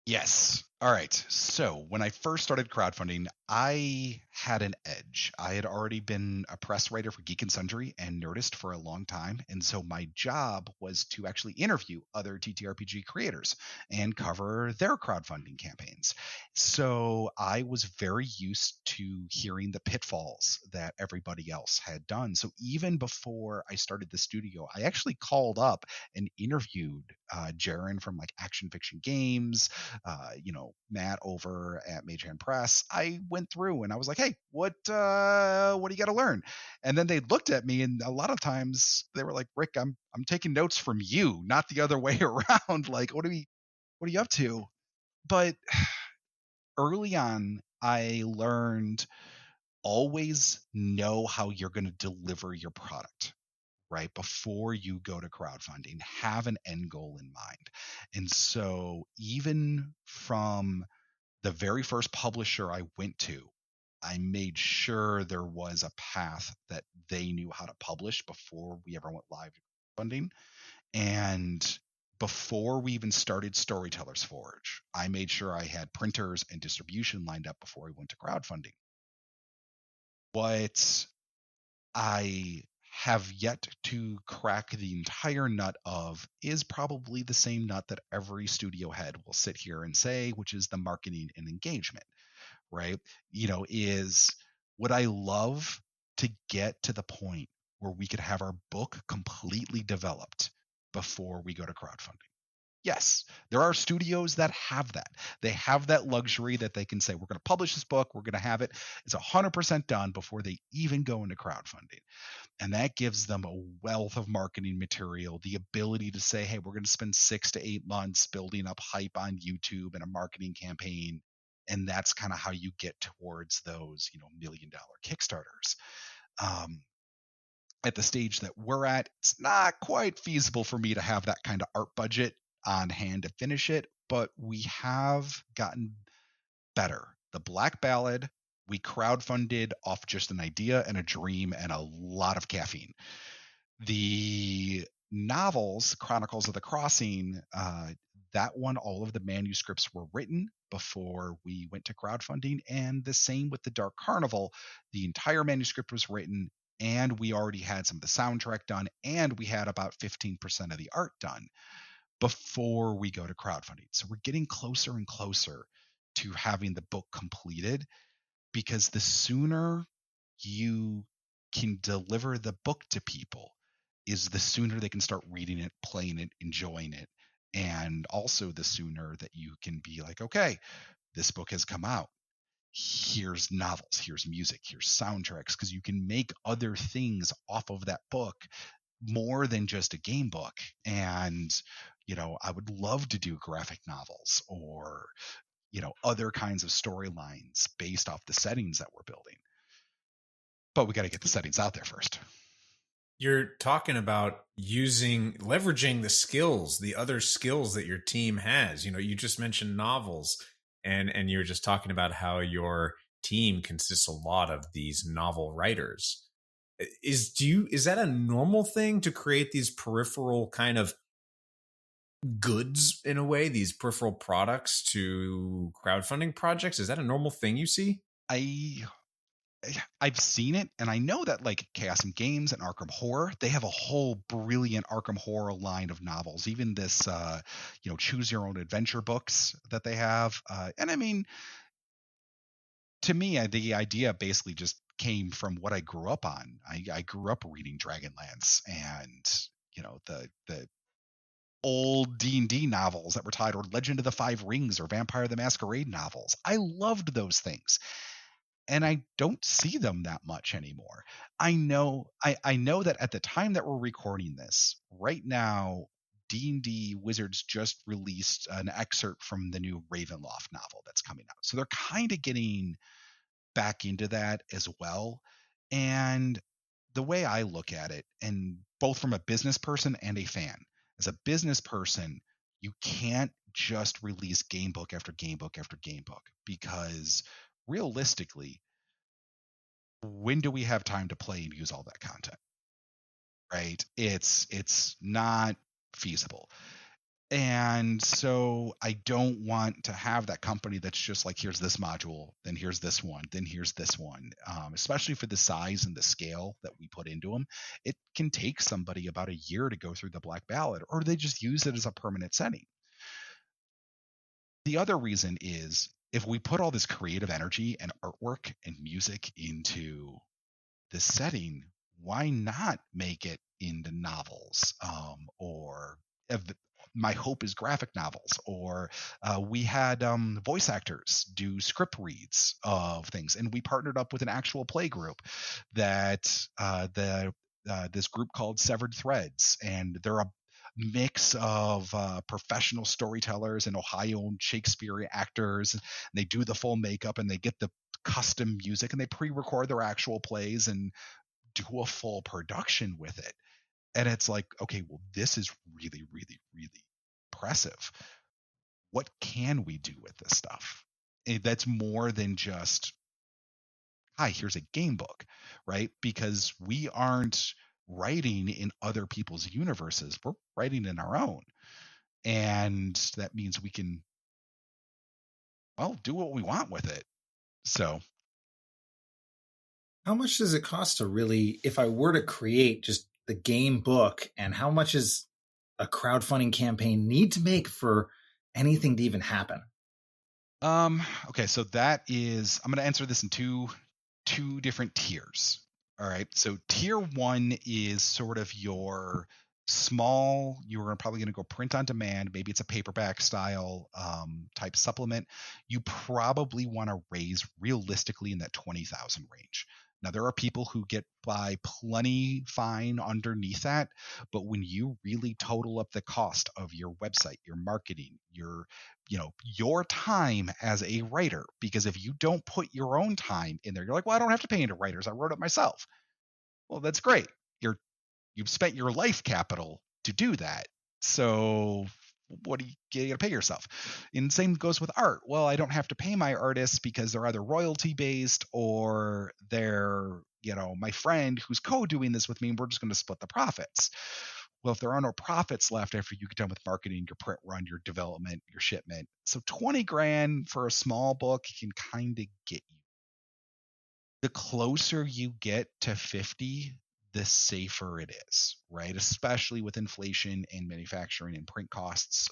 Yes. All right. So when I first started crowdfunding, I had an edge. I had already been a press writer for Geek and Sundry and Nerdist for a long time. And so my job was to actually interview other TTRPG creators and cover their crowdfunding campaigns. So I was very used to hearing the pitfalls that everybody else had done. So even before I started the studio, I actually called up and interviewed Jaren from like Action Fiction Games, Matt over at Mage Hand Press, I went through and I was like, hey, what do you got to learn? And then they looked at me, and a lot of times they were like, Rick, I'm taking notes from you, not the other way around. Like, what are you up to? But early on, I learned always know how you're going to deliver your product, right? Before you go to crowdfunding, have an end goal in mind. And so even from the very first publisher I went to, I made sure there was a path that they knew how to publish before we ever went live to funding. And before we even started Storytellers Forge, I made sure I had printers and distribution lined up before we went to crowdfunding. What I have yet to crack the entire nut of is probably the same nut that every studio head will sit here and say, which is the marketing and engagement, right? Is would I love to get to the point where we could have our book completely developed before we go to crowdfunding? Yes, there are studios that have that. They have that luxury that they can say, we're going to publish this book, we're going to have it. It's 100% done before they even go into crowdfunding. And that gives them a wealth of marketing material, the ability to say, hey, we're going to spend 6 to 8 months building up hype on YouTube and a marketing campaign. And that's kind of how you get towards those, $1 million Kickstarters. At the stage that we're at, it's not quite feasible for me to have that kind of art budget on hand to finish it, but we have gotten better. The Black Ballad, we crowdfunded off just an idea and a dream and a lot of caffeine. The novels, Chronicles of the Crossing, that one, all of the manuscripts were written before we went to crowdfunding, and the same with the Dark Carnival. The entire manuscript was written, and we already had some of the soundtrack done, and we had about 15% of the art done before we go to crowdfunding. So we're getting closer and closer to having the book completed, because the sooner you can deliver the book to people is the sooner they can start reading it, playing it, enjoying it. And also the sooner that you can be like, okay, this book has come out. Here's novels, here's music, here's soundtracks, because you can make other things off of that book more than just a game book. And I would love to do graphic novels or other kinds of storylines based off the settings that we're building, but we got to get the settings out there first. You're talking about leveraging the other skills that your team has. You just mentioned novels, and you were just talking about how your team consists a lot of these novel writers. Is that a normal thing to create these peripheral kind of goods, in a way, these peripheral products to crowdfunding projects? Is that a normal thing you see? I've seen it, and I know that like Chaos and Games and Arkham Horror, they have a whole brilliant Arkham Horror line of novels. Even this, choose your own adventure books that they have. And I mean, to me, the idea basically just came from what I grew up on. I grew up reading Dragonlance and the old D&D novels that were titled or Legend of the Five Rings or Vampire the Masquerade novels. I loved those things, and I don't see them that much anymore. I know that at the time that we're recording this right now, D&D Wizards just released an excerpt from the new Ravenloft novel that's coming out, so they're kind of getting back into that as well. And the way I look at it, and both from a business person and a fan, as a business person, you can't just release game book after game book after game book, because realistically, when do we have time to play and use all that content? Right? It's not feasible. And so I don't want to have that company that's just like, here's this module, then here's this one, then here's this one. Especially for the size and the scale that we put into them, it can take somebody about a year to go through the Black Ballad, or they just use it as a permanent setting. The other reason is, if we put all this creative energy and artwork and music into this setting, why not make it into novels, or my hope is graphic novels, or we had voice actors do script reads of things, and we partnered up with an actual play group that this group called Severed Threads, and they're a mix of professional storytellers and Ohio Shakespeare actors. And they do the full makeup, and they get the custom music, and they pre-record their actual plays and do a full production with it. And it's like, okay, well, this is really, really, really impressive. What can we do with this stuff? That's more than just, hi, here's a game book, right? Because we aren't writing in other people's universes. We're writing in our own. And that means we can, well, do what we want with it. So how much does it cost to really, if I were to create just the game book, and how much is a crowdfunding campaign need to make for anything to even happen? Okay, so that is, I'm going to answer this in two different tiers. All right, so tier 1 is sort of your small, you're probably going to go print on demand. Maybe it's a paperback style type supplement. You probably want to raise realistically in that 20,000 range. Now, there are people who get by plenty fine underneath that, but when you really total up the cost of your website, your marketing, your time as a writer, because if you don't put your own time in there, you're like, well, I don't have to pay any writers. I wrote it myself. Well, that's great. You've spent your life capital to do that. So what do you got to pay yourself? And same goes with art. Well, I don't have to pay my artists because they're either royalty based or they're, my friend who's co-doing this with me, and we're just going to split the profits. Well, if there are no profits left after you get done with marketing, your print run, your development, your shipment, so 20 grand for a small book can kind of get you. The closer you get to 50, the safer it is, right? Especially with inflation and manufacturing and print costs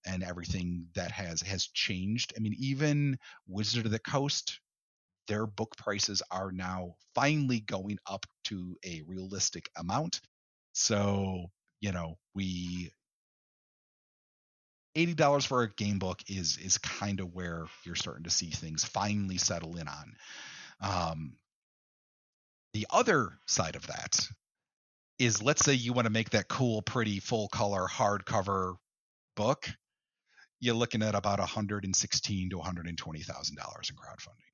and everything that has changed. I mean, even Wizard of the Coast, their book prices are now finally going up to a realistic amount. So, $80 for a game book is kind of where you're starting to see things finally settle in on. The other side of that is, let's say you want to make that cool, pretty, full color hardcover book. You're looking at about $116,000 to $120,000 in crowdfunding.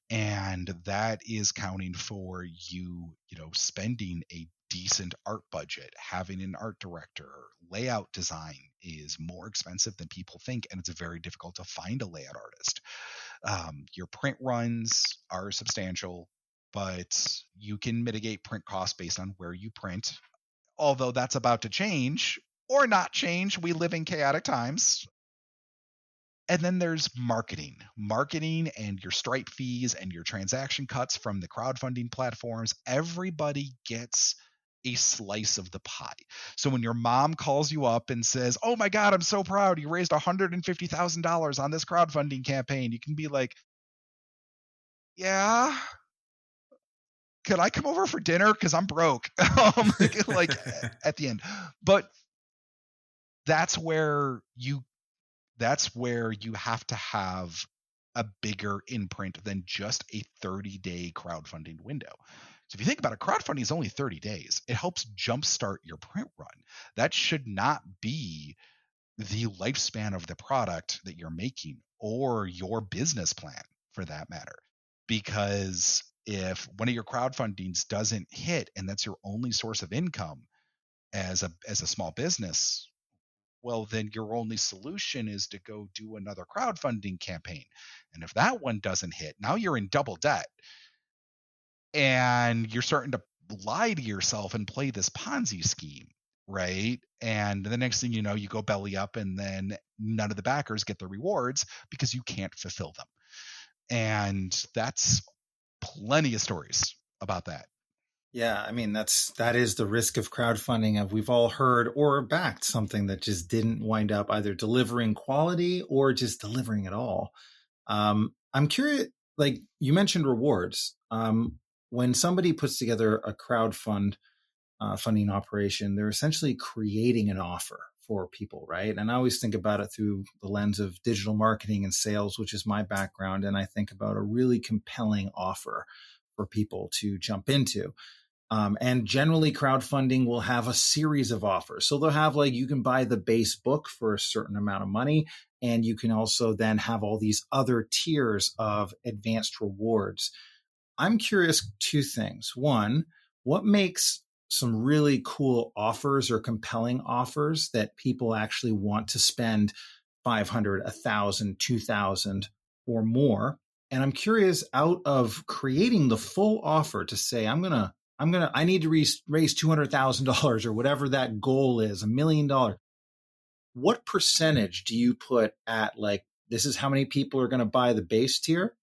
And that is counting for you spending a decent art budget. Having an art director, layout design is more expensive than people think, and it's very difficult to find a layout artist. Your print runs are substantial, but you can mitigate print costs based on where you print, although that's about to change or not change. We live in chaotic times. And then there's marketing and your Stripe fees and your transaction cuts from the crowdfunding platforms. Everybody gets a slice of the pie. So when your mom calls you up and says, oh my God, I'm so proud, you raised $150,000 on this crowdfunding campaign, you can be like, yeah, can I come over for dinner? Because I'm broke. like at the end. But that's where you have to have a bigger imprint than just a 30-day crowdfunding window. So if you think about it, crowdfunding is only 30 days. It helps jumpstart your print run. That should not be the lifespan of the product that you're making, or your business plan for that matter. Because if one of your crowdfundings doesn't hit and that's your only source of income as a small business, well, then your only solution is to go do another crowdfunding campaign. And if that one doesn't hit, now you're in double debt. And you're starting to lie to yourself and play this Ponzi scheme, right? And the next thing you know, you go belly up, and then none of the backers get the rewards because you can't fulfill them. And that's plenty of stories about that. Yeah, I mean, that is the risk of crowdfunding. We've all heard or backed something that just didn't wind up either delivering quality or just delivering at all. I'm curious, like you mentioned rewards. When somebody puts together a crowdfunding operation, they're essentially creating an offer for people, right? And I always think about it through the lens of digital marketing and sales, which is my background. And I think about a really compelling offer for people to jump into. And generally, crowdfunding will have a series of offers. So they'll have you can buy the base book for a certain amount of money. And you can also then have all these other tiers of advanced rewards. I'm curious, two things. One, what makes some really cool offers or compelling offers that people actually want to spend 500, 1,000, 2,000 or more? And I'm curious, out of creating the full offer to say, I need to raise $200,000 or whatever that goal is, $1 million. What percentage do you put at this is how many people are going to buy the base tier?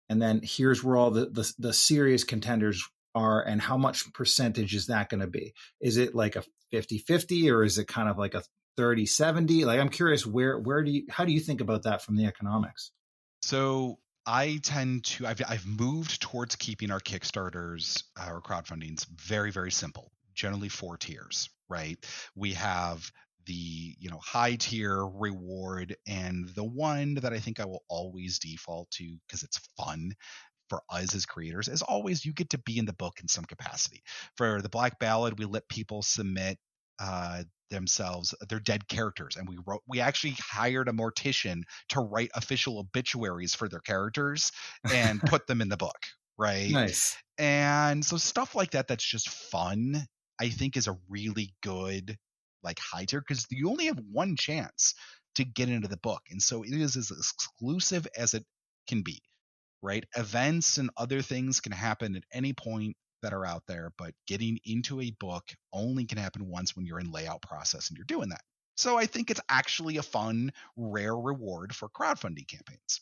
And then here's where all the serious contenders are, and how much percentage is that going to be? Is it like a 50-50 or is it kind of like a 30-70? I'm curious, how do you think about that from the economics? So I tend to, I've moved towards keeping our Kickstarters, our crowdfundings very, very simple, generally 4 tiers, right? We have the high tier reward, and the one that I think I will always default to because it's fun for us as creators is always you get to be in the book in some capacity. For the Black Ballad, we let people submit themselves, their dead characters, and we actually hired a mortician to write official obituaries for their characters and put them in the book, right? Nice. And so stuff like that that's just fun, I think is a really good high tier, because you only have one chance to get into the book, and so it is as exclusive as it can be, right? Events and other things can happen at any point that are out there, but getting into a book only can happen once when you're in layout process and you're doing that. So I think it's actually a fun, rare reward for crowdfunding campaigns.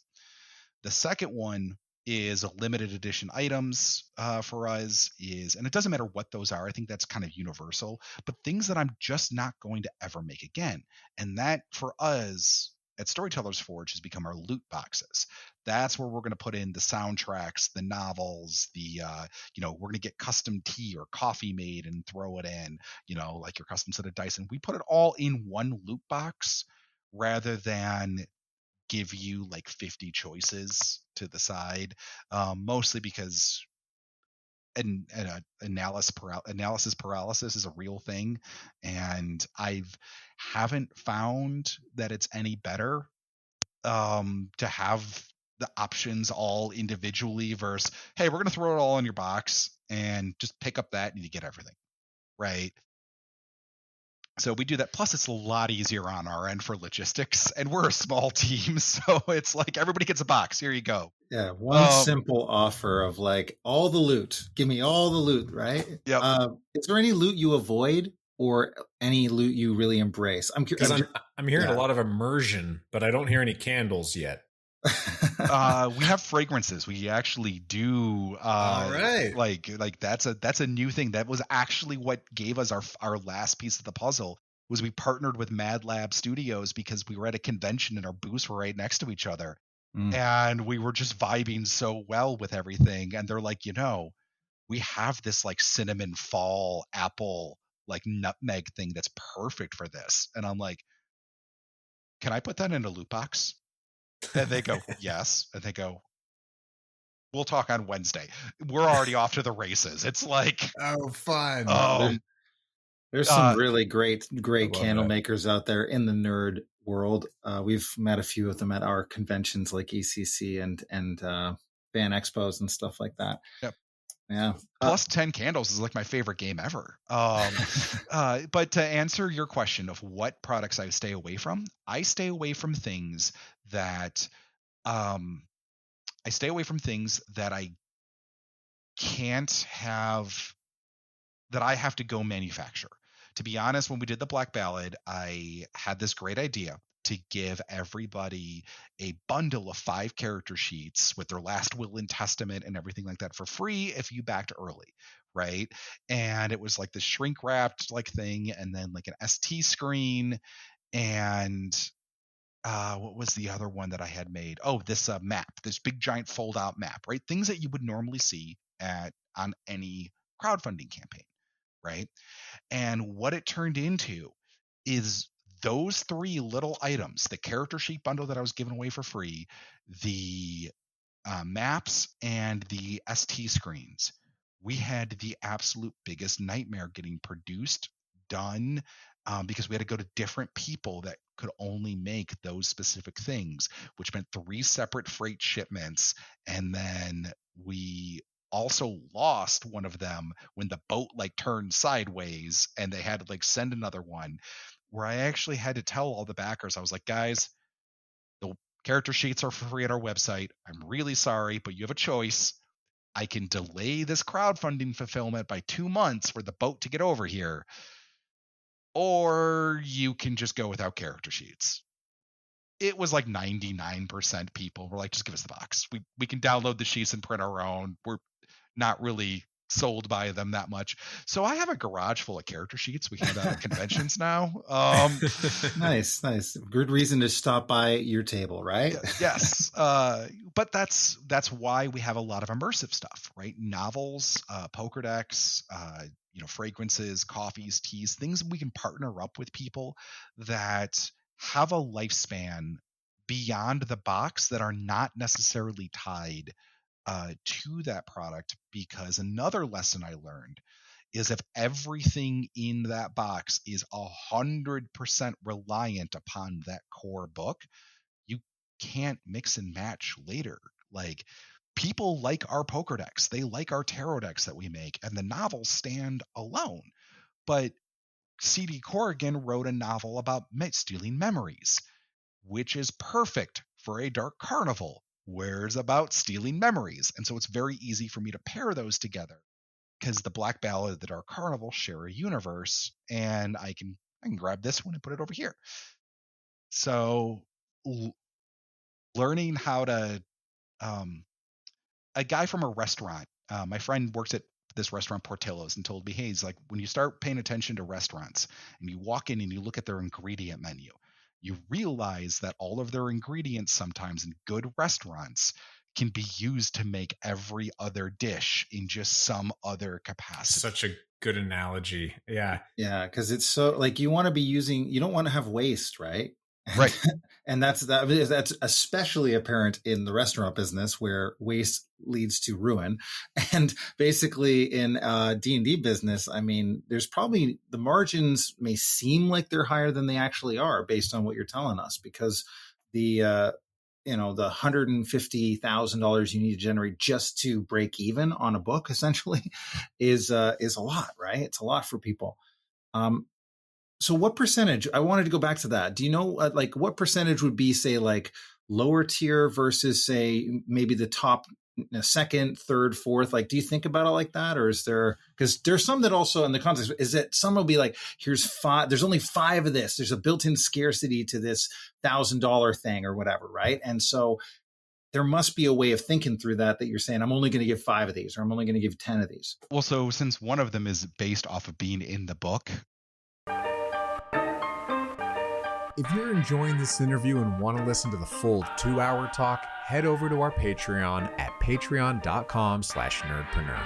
The second one is limited edition items for us, and it doesn't matter what those are. I think that's kind of universal, but things that I'm just not going to ever make again. And that for us at Storytellers Forge has become our loot boxes. That's where we're going to put in the soundtracks, the novels, we're going to get custom tea or coffee made and throw it in, like your custom set of dice. And we put it all in one loot box rather than give you 50 choices to the side, mostly because analysis paralysis is a real thing, and haven't found that it's any better to have the options all individually versus, hey, we're going to throw it all in your box and just pick up that and you get everything, right? So we do that. Plus, it's a lot easier on our end for logistics, and we're a small team, so it's everybody gets a box. Here you go. Yeah, one simple offer of all the loot. Give me all the loot, right? Yeah. Is there any loot you avoid, or any loot you really embrace? I'm curious. I'm hearing a lot of immersion, but I don't hear any candles yet. We have fragrances. We actually do. All right. That's a new thing. That was actually what gave us our last piece of the puzzle. Was we partnered with Mad Lab Studios because we were at a convention and our booths were right next to each other, and we were just vibing so well with everything. And they're like, we have this cinnamon fall apple nutmeg thing that's perfect for this. And I'm like, can I put that in a loot box? And they go, yes. And they go, we'll talk on Wednesday. We're already off to the races. It's oh, fun. There's some really great candle makers out there in the nerd world. We've met a few of them at our conventions like ECC and fan expos and stuff like that. Yep. Yeah. Plus 10 candles is my favorite game ever. But to answer your question of what products I stay away from, I stay away from things that I can't have, that I have to go manufacture. To be honest, when we did the Black Ballad, I had this great idea to give everybody a bundle of 5 character sheets with their last will and testament and everything like that for free if you backed early, right? And it was the shrink wrapped thing, and then an ST screen, and what was the other one that I had made? Oh, this map, this big giant fold out map, right? Things that you would normally see on any crowdfunding campaign, right? And what it turned into is those 3 little items, the character sheet bundle that I was giving away for free, the maps, and the ST screens, we had the absolute biggest nightmare getting produced, done, because we had to go to different people that could only make those specific things, which meant 3 separate freight shipments. And then we also lost one of them when the boat like turned sideways and they had to like send another one, where I actually had to tell all the backers, I was like, guys, the character sheets are for free at our website. I'm really sorry, but you have a choice. I can delay this crowdfunding fulfillment by 2 months for the boat to get over here, or you can just go without character sheets. It was like 99% people were like, just give us the box. We can download the sheets and print our own. We're not really sold by them that much. So I have a garage full of character sheets we hand out at conventions now. Nice. Good reason to stop by your table, right? Yes. But that's why we have a lot of immersive stuff, right? Novels, poker decks, fragrances, coffees, teas, things we can partner up with people that have a lifespan beyond the box that are not necessarily tied to that product. Because another lesson I learned is if everything in that box is 100% reliant upon that core book, you can't mix and match later. Like, people like our poker decks, they like our tarot decks that we make, and the novels stand alone. But C.D. Corrigan wrote a novel about stealing memories, which is perfect for a dark carnival, where it's about stealing memories. And so it's very easy for me to pair those together, because the Black Ballad and the Dark Carnival share a universe, and I can grab this one and put it over here. So learning how to a guy from a restaurant, my friend works at this restaurant Portillo's, and told me, hey, he's like, when you start paying attention to restaurants and you walk in and you look at their ingredient menu, you realize that all of their ingredients sometimes in good restaurants can be used to make every other dish in just some other capacity. Such a good analogy. Yeah. Yeah, because it's so like you want to be using, you don't want to have waste, right? Right. And that's especially apparent in the restaurant business, where waste leads to ruin. And basically in D&D business, I mean, there's probably, the margins may seem like they're higher than they actually are based on what you're telling us, because the the $150,000 you need to generate just to break even on a book essentially is a lot, right? It's a lot for people. So what percentage, I wanted to go back to that. Do you know, like, what percentage would be, say, like lower tier versus, say, maybe the top second, third, fourth? Like, do you think about it like that? Or is there, because there's some that also in the context, is that some will be like, here's 5, there's only 5 of this. There's a built-in scarcity to this $1,000 thing or whatever, right? And so there must be a way of thinking through that you're saying, I'm only going to give 5 of these, or I'm only going to give 10 of these. Well, so since one of them is based off of being in the book, if you're enjoying this interview and want to listen to the full 2-hour talk, head over to our Patreon at patreon.com/nerdpreneur.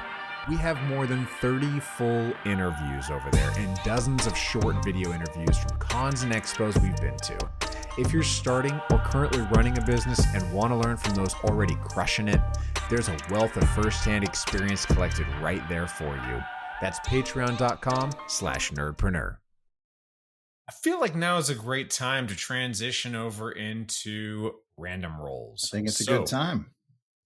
We have more than 30 full interviews over there and dozens of short video interviews from cons and expos we've been to. If you're starting or currently running a business and want to learn from those already crushing it, there's a wealth of firsthand experience collected right there for you. That's patreon.com/nerdpreneur. I feel like now is a great time to transition over into random rolls. I think it's a good time.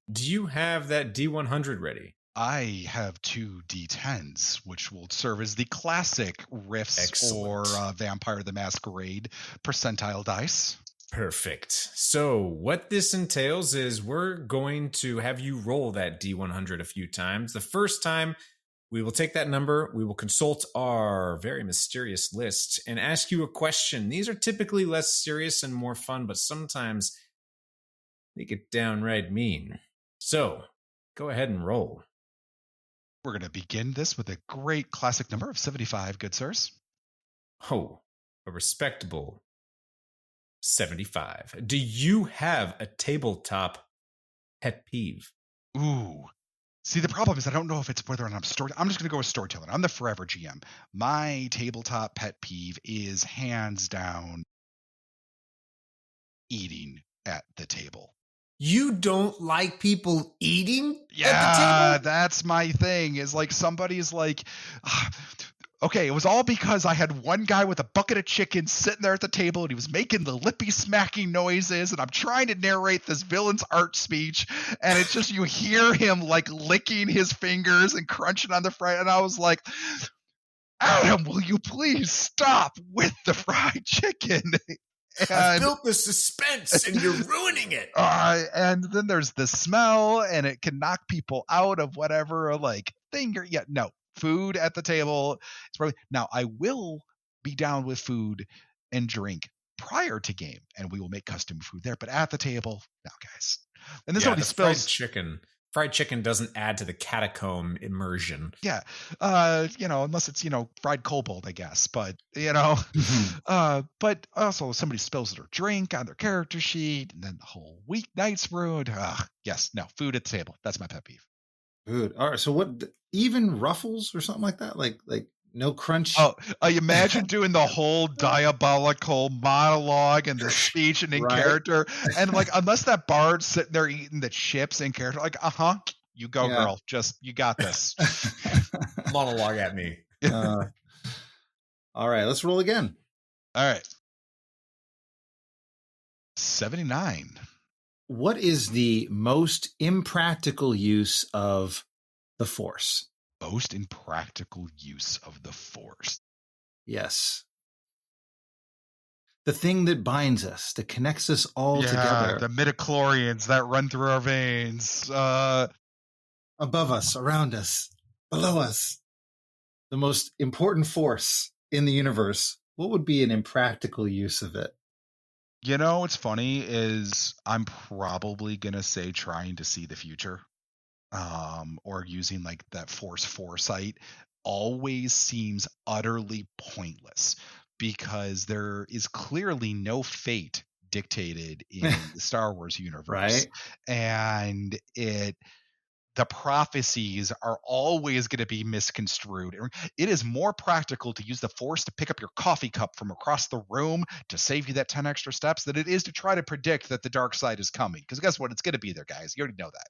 Do you have that D100 ready? I have 2 D10s, which will serve as the classic Riffs Excellent. or Vampire the Masquerade percentile dice. Perfect. So what this entails is we're going to have you roll that D100 a few times. The first time, we will take that number, we will consult our very mysterious list and ask you a question. These are typically less serious and more fun, but sometimes they get downright mean. So, go ahead and roll. We're going to begin this with a great classic number of 75, good sirs. Oh, a respectable 75. Do you have a tabletop pet peeve? Ooh, See, the problem is I don't know if it's whether or not I'm just going to go with storytelling. I'm the forever GM. My tabletop pet peeve is hands down eating at the table. You don't like people eating at the Yeah, table? that's my thing. Is like somebody's like, okay, it was all because I had one guy with a bucket of chicken sitting there at the table and he was making the lippy smacking noises, and I'm trying to narrate this villain's art speech, and it's just you hear him like licking his fingers and crunching on the fry, and I was like, Adam, will you please stop with the fried chicken? I've built the suspense and you're ruining it. And then there's the smell, and it can knock people out of whatever like thing. No, food at the table is probably. Now I will be down with food and drink prior to game, and we will make custom food there. But at the table, no, guys. And then somebody spills Fried chicken doesn't add to the catacomb immersion. Yeah. Unless it's, fried cobalt, I guess. But, but also somebody spills their drink on their character sheet, and then the whole weeknight's ruined. Yes. No, food at the table. That's my pet peeve. Good. All right. So what, even ruffles or something like that? Like no crunch? Oh, I imagine doing the whole diabolical monologue and the speech and in character. And like, unless that bard's sitting there eating the chips in character, like, you go, girl. You got this. Monologue at me. All right. Let's roll again. All right. 79. What is the most impractical use of the Force? Most impractical use of the Force. Yes. The thing that binds us, that connects us all together. The midichlorians that run through our veins. Above us, around us, below us. The most important force in the universe. What would be an impractical use of it? What's funny is I'm probably going to say trying to see the future. Or using like that Force foresight always seems utterly pointless, because there is clearly no fate dictated in the Star Wars universe. Right. And the prophecies are always going to be misconstrued. It is more practical to use the Force to pick up your coffee cup from across the room to save you that 10 extra steps than it is to try to predict that the dark side is coming. Because guess what? It's going to be there, guys. You already know that.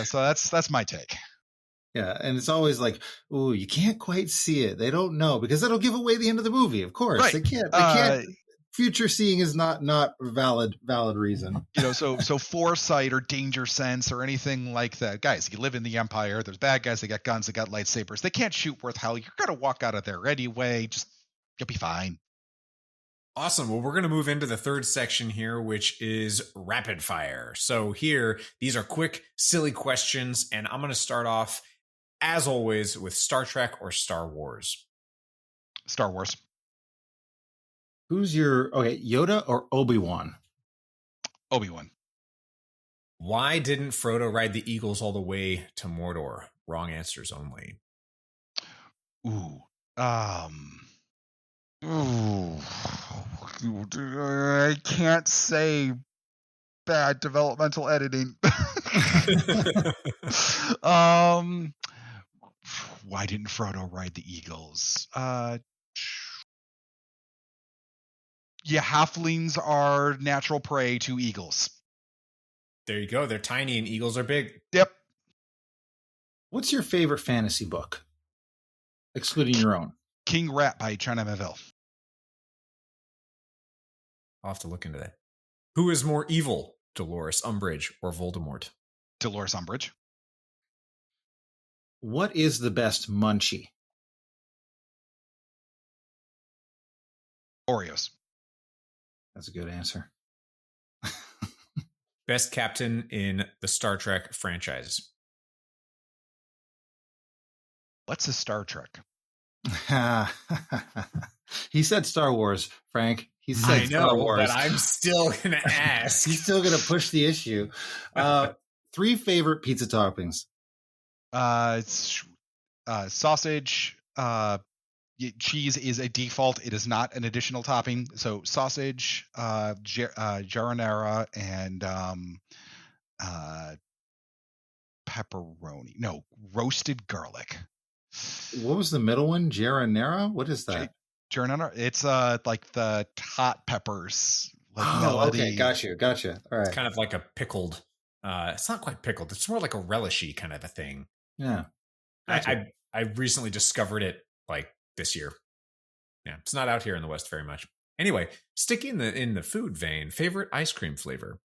So that's my take. Yeah, and it's always like, oh, you can't quite see it. They don't know, because that'll give away the end of the movie. Of course, right. They can't. Future seeing is not valid reason. So foresight or danger sense or anything like that. Guys, you live in the Empire. There's bad guys. They got guns. They got lightsabers. They can't shoot worth hell. You're going to walk out of there anyway. You'll be fine. Awesome. Well, we're going to move into the third section here, which is rapid fire. So here, these are quick, silly questions. And I'm going to start off, as always, with Star Trek or Star Wars. Star Wars. Who's Yoda or Obi-Wan? Obi-Wan. Why didn't Frodo ride the Eagles all the way to Mordor? Wrong answers only. I can't say bad developmental editing. Why didn't Frodo ride the Eagles? Halflings are natural prey to eagles. There you go. They're tiny and eagles are big. Yep. What's your favorite fantasy book, excluding your own? King Rat by China Miéville. I'll have to look into that. Who is more evil, Dolores Umbridge or Voldemort? Dolores Umbridge. What is the best munchie? Oreos. That's a good answer. Best captain in the Star Trek franchise. What's a Star Trek? He said Star Wars, Frank. He said Star Wars. But I'm still going to ask. He's still going to push the issue. 3 favorite pizza toppings. It's sausage. Cheese is a default. It is not an additional topping. So sausage, giardiniera, and pepperoni. No, roasted garlic. What was the middle one? Giranera? What is that? Giranera? It's like the hot peppers. Like okay, gotcha. All right. It's kind of like a pickled. It's not quite pickled. It's more like a relishy kind of a thing. Yeah. Gotcha. I recently discovered it like this year. Yeah, it's not out here in the West very much. Anyway, sticking in the food vein, favorite ice cream flavor?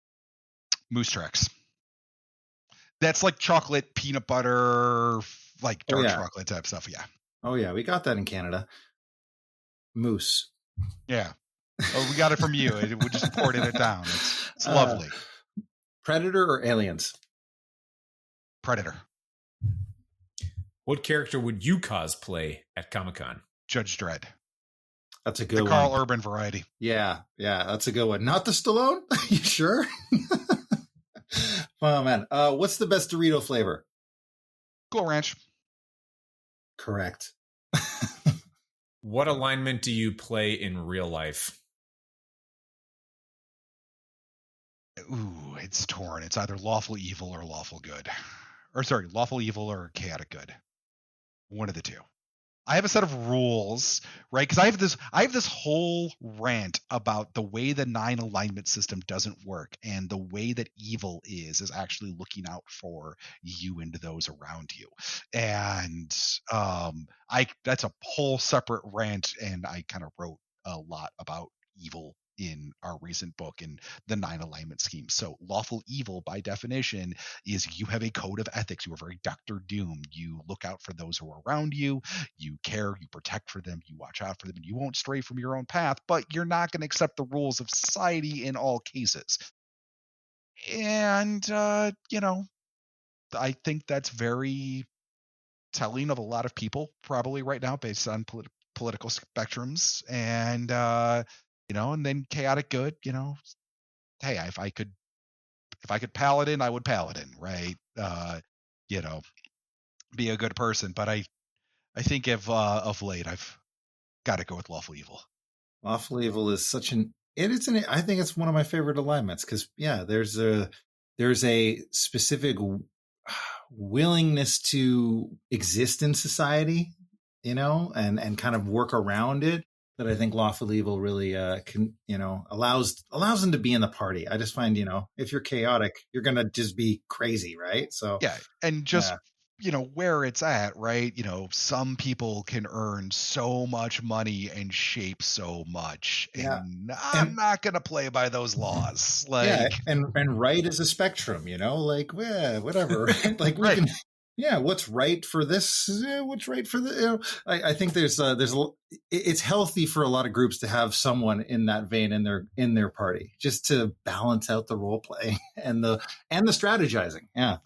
Moose Tricks. That's like chocolate, peanut butter, like dark chocolate type stuff. Yeah. Oh yeah, we got that in Canada. Moose. Yeah. Oh, we got it from you. We just poured it down. It's lovely. Predator or Aliens? Predator. What character would you cosplay at Comic-Con? Judge Dredd. That's a good one. The Carl Urban variety. Yeah, that's a good one. Not the Stallone? You sure? Oh, man. What's the best Dorito flavor? Cool Ranch. Correct. What alignment do you play in real life? Ooh, it's torn. It's either lawful evil or lawful good. Or sorry, lawful evil or chaotic good. One of the two. I have a set of rules, right? Because I have this whole rant about the way the 9 alignment system doesn't work, and the way that evil is actually looking out for you and those around you. And that's a whole separate rant, and I kind of wrote a lot about evil in our recent book in the 9 alignment scheme. So lawful evil by definition is you have a code of ethics. You are very Dr. Doom. You look out for those who are around you. You care, you protect for them, you watch out for them, and you won't stray from your own path, but you're not going to accept the rules of society in all cases. And, I think that's very telling of a lot of people probably right now based on political spectrums. And, and then chaotic good, hey, if I could paladin, I would paladin, right? Be a good person. But I think of late, I've got to go with lawful evil. Lawful evil is I think it's one of my favorite alignments because there's a specific willingness to exist in society, and kind of work around it. That I think lawful evil really allows them to be in the party. I just find, if you're chaotic, you're going to just be crazy, right? So yeah, and just where it's at, right? Some people can earn so much money and shape so much, and I'm not going to play by those laws. And right is a spectrum, whatever. Right? Like we can. Yeah, what's right for this? What's right for the? I think it's healthy for a lot of groups to have someone in that vein in their party, just to balance out the role play and the strategizing. Yeah,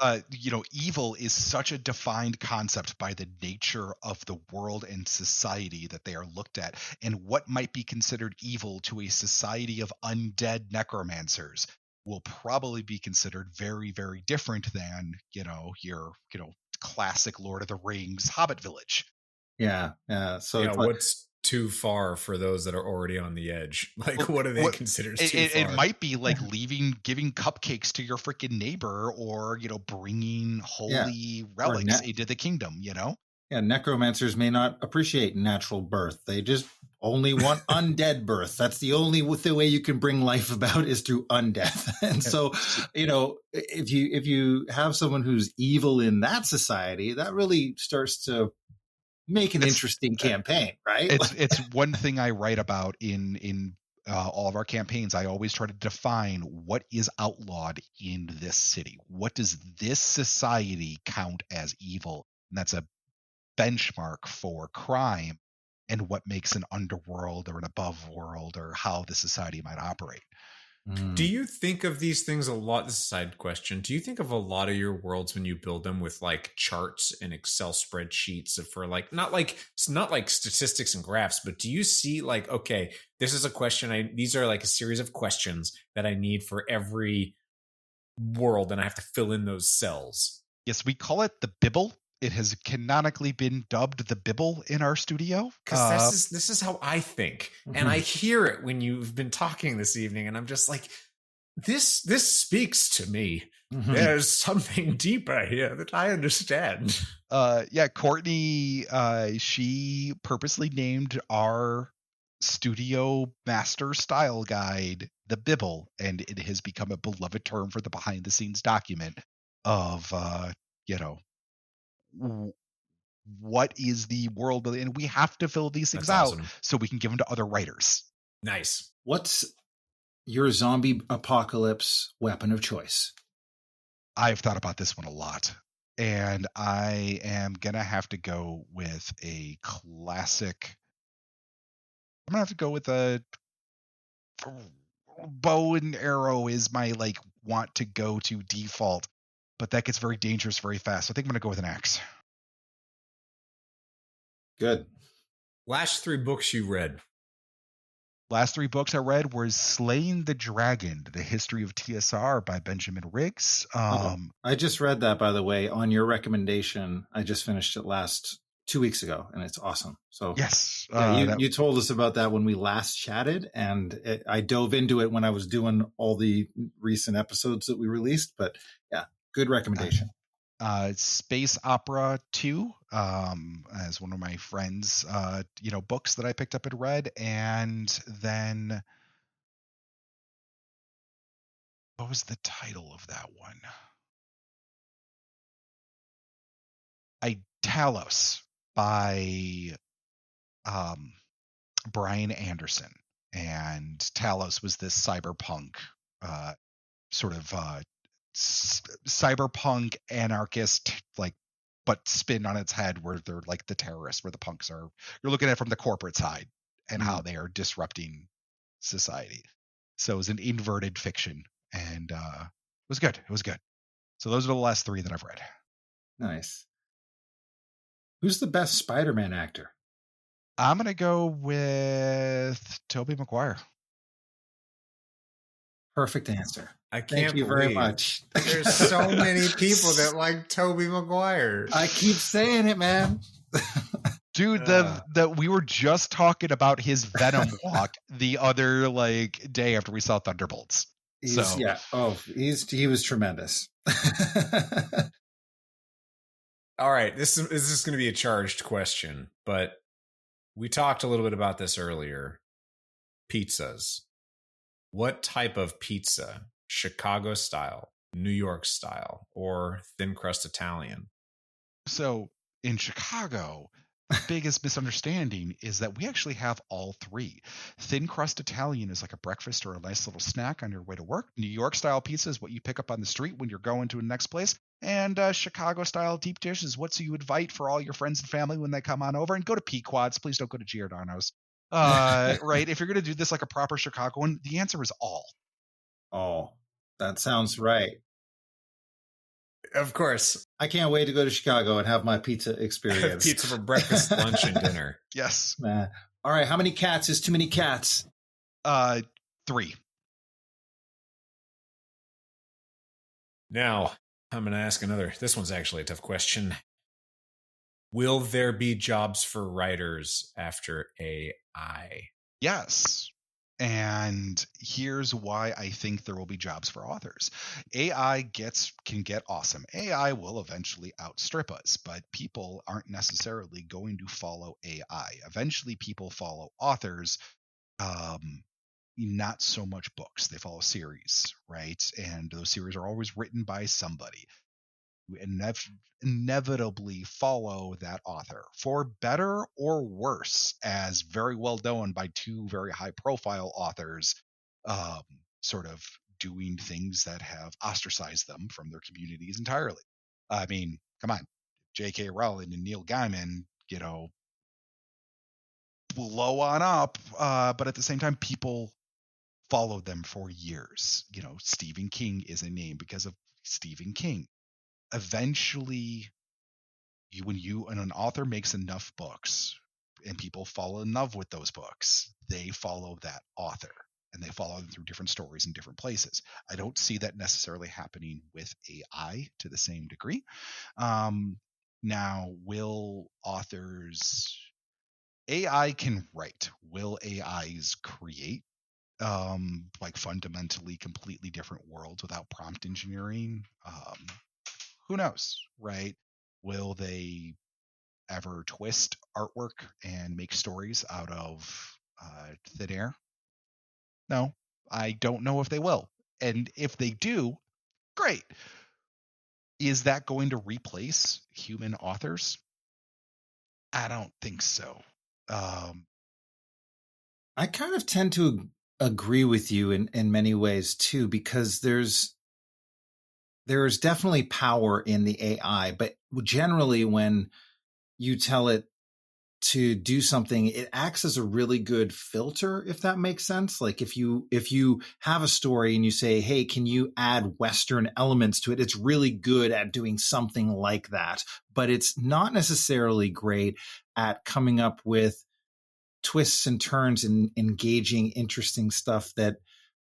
evil is such a defined concept by the nature of the world and society that they are looked at, and what might be considered evil to a society of undead necromancers will probably be considered very, very different than your classic Lord of the Rings Hobbit village. Yeah. So what's too far for those that are already on the edge? Like, what do they consider too far? It might be like giving cupcakes to your freaking neighbor, or bringing holy relics into the kingdom. Yeah, necromancers may not appreciate natural birth. They just only want undead birth. That's the way you can bring life about is through undeath. And so, if you have someone who's evil in that society, that really starts to make an interesting campaign, right? It's one thing I write about in all of our campaigns. I always try to define what is outlawed in this city. What does this society count as evil? And that's a benchmark for crime and what makes an underworld or an above world or how the society might operate. Do you think of these things a lot? This is a side question. Do you think of a lot of your worlds when you build them with like charts and Excel spreadsheets for not like statistics and graphs, but do you see like, okay, this is a question. These are like a series of questions that I need for every world, and I have to fill in those cells? Yes, we call it the Bibble. It has canonically been dubbed the Bibble in our studio. Because this is how I think. And I hear it when you've been talking this evening, and I'm just like, this speaks to me. There's something deeper here that I understand. Courtney, she purposely named our studio master style guide the Bibble, and it has become a beloved term for the behind the scenes document of what is the world, and we have to fill these things out so we can give them to other writers. Nice. What's your zombie apocalypse weapon of choice? I've thought about this one a lot, and I am gonna have to go with a classic. I'm gonna have to go with a bow and arrow is my want to go to default, but that gets very dangerous very fast. So I think I'm gonna go with an axe. Good. Last 3 books you read. Last 3 books I read were Slaying the Dragon, The History of TSR by Benjamin Riggs. I just read that, by the way, on your recommendation. I just finished it 2 weeks ago, and it's awesome. So yes, you told us about that when we last chatted, and I dove into it when I was doing all the recent episodes that we released. But yeah, good recommendation. Space Opera 2, as one of my friends, books that I picked up and read. And then what was the title of that one? Talos by Brian Anderson. And Talos was this cyberpunk cyberpunk anarchist, but spin on its head, where they're like the terrorists, where the punks are. You're looking at it from the corporate side and how they are disrupting society. So it was an inverted fiction, and it was good. It was good. So those are the last 3 that I've read. Nice. Who's the best Spider-Man actor? I'm gonna go with Tobey Maguire. Perfect answer. I can't Thank you very much. There's so many people that like Tobey Maguire. I keep saying it, man. Dude, we were just talking about his Venom walk the other day after we saw Thunderbolts. He was tremendous. All right, this is going to be a charged question, but we talked a little bit about this earlier. Pizzas. What type of pizza? Chicago style, New York style, or thin crust Italian? So in Chicago, the biggest misunderstanding is that we actually have all 3. Thin crust Italian is like a breakfast or a nice little snack on your way to work. New York style pizza is what you pick up on the street when you're going to the next place. And Chicago style deep dish is what you invite for all your friends and family when they come on over. And go to Pequod's. Please don't go to Giordano's. Right? If you're going to do this like a proper Chicagoan, the answer is all. Oh, that sounds right. Of course. I can't wait to go to Chicago and have my pizza experience. Pizza for breakfast, lunch, and dinner. Yes. Man. All right. How many cats is too many cats? 3. Now, I'm going to ask another. This one's actually a tough question. Will there be jobs for writers after AI? Yes. And here's why I think there will be jobs for authors. AI can get awesome. AI will eventually outstrip us, but people aren't necessarily going to follow AI. Eventually, people follow authors, not so much books. They follow series, right? And those series are always written by somebody. Inevitably follow that author, for better or worse, as very well known by 2 very high profile authors, sort of doing things that have ostracized them from their communities entirely. I mean, come on, J.K. Rowling and Neil Gaiman, blow on up, but at the same time, people followed them for years. Stephen King is a name because of Stephen King. Eventually, when an author makes enough books and people fall in love with those books, they follow that author and they follow them through different stories in different places. I don't see that necessarily happening with AI to the same degree. Now, will authors... AI can write. Will AIs create? like fundamentally completely different worlds without prompt engineering. Who knows, right? Will they ever twist artwork and make stories out of thin air? No, I don't know if they will. And if they do, great. Is that going to replace human authors? I don't think so. I kind of tend to agree with you in many ways too, because there's definitely power in the AI, but generally when you tell it to do something, it acts as a really good filter, if that makes sense. Like if you have a story and you say, hey, can you add Western elements to it? It's really good at doing something like that, but it's not necessarily great at coming up with twists and turns and engaging, interesting stuff that,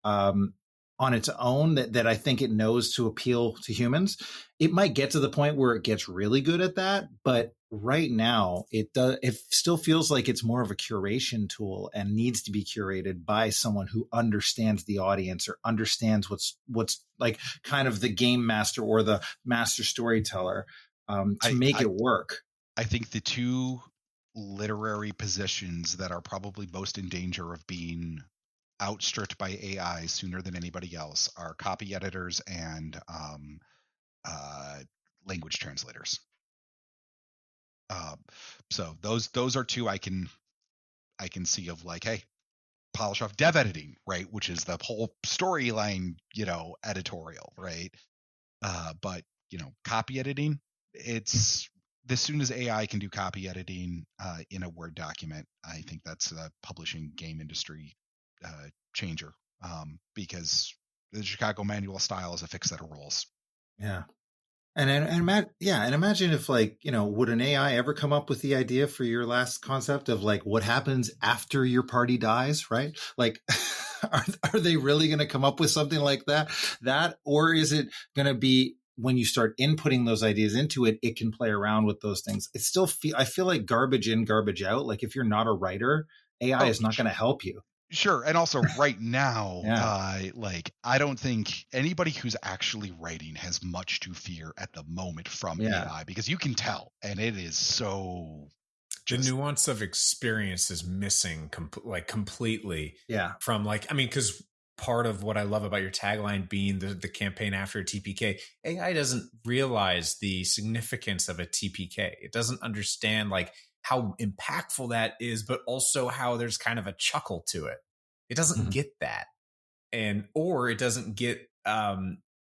on its own that I think it knows to appeal to humans. It might get to the point where it gets really good at that, but right now it still feels like it's more of a curation tool and needs to be curated by someone who understands the audience or understands what's like kind of the game master or the master storyteller to make it work. I think the two literary positions that are probably most in danger of being outstripped by AI sooner than anybody else are copy editors and language translators. So those are two I can see of like, hey, polish off dev editing, right, which is the whole storyline, editorial, right? But copy editing, it's as soon as AI can do copy editing in a Word document, I think that's a publishing game industry changer, because the Chicago Manual of Style is a fixed set of rules. Yeah. And imagine if would an AI ever come up with the idea for your last concept of like what happens after your party dies, right? Like, are they really going to come up with something like that? Or is it going to be when you start inputting those ideas into it, it can play around with those things. I feel like garbage in, garbage out. Like if you're not a writer, AI is not going to help you. Sure. And also right now, I don't think anybody who's actually writing has much to fear at the moment from AI, because you can tell, and it is so the nuance of experience is missing completely. Yeah. From because part of what I love about your tagline being the campaign after a TPK, AI doesn't realize the significance of a TPK. It doesn't understand how impactful that is, but also how there's kind of a chuckle to it. It doesn't get that. Or it doesn't get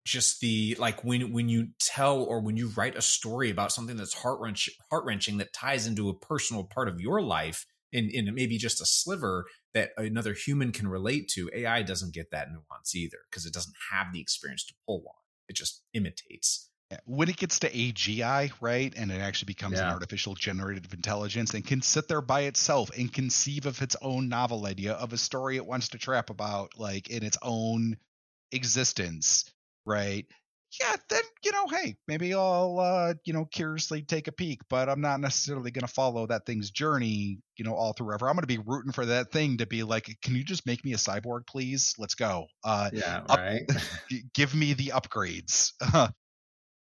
just the when you tell or when you write a story about something that's heart-wrenching that ties into a personal part of your life in maybe just a sliver that another human can relate to. AI doesn't get that nuance either because it doesn't have the experience to pull on. It just imitates. When it gets to AGI, right, and it actually becomes an artificial generative intelligence and can sit there by itself and conceive of its own novel idea of a story it wants to trap about, in its own existence, right? Yeah, then, hey, maybe I'll, curiously take a peek, but I'm not necessarily going to follow that thing's journey, all through ever. I'm going to be rooting for that thing to be like, can you just make me a cyborg, please? Let's go. Right. Give me the upgrades.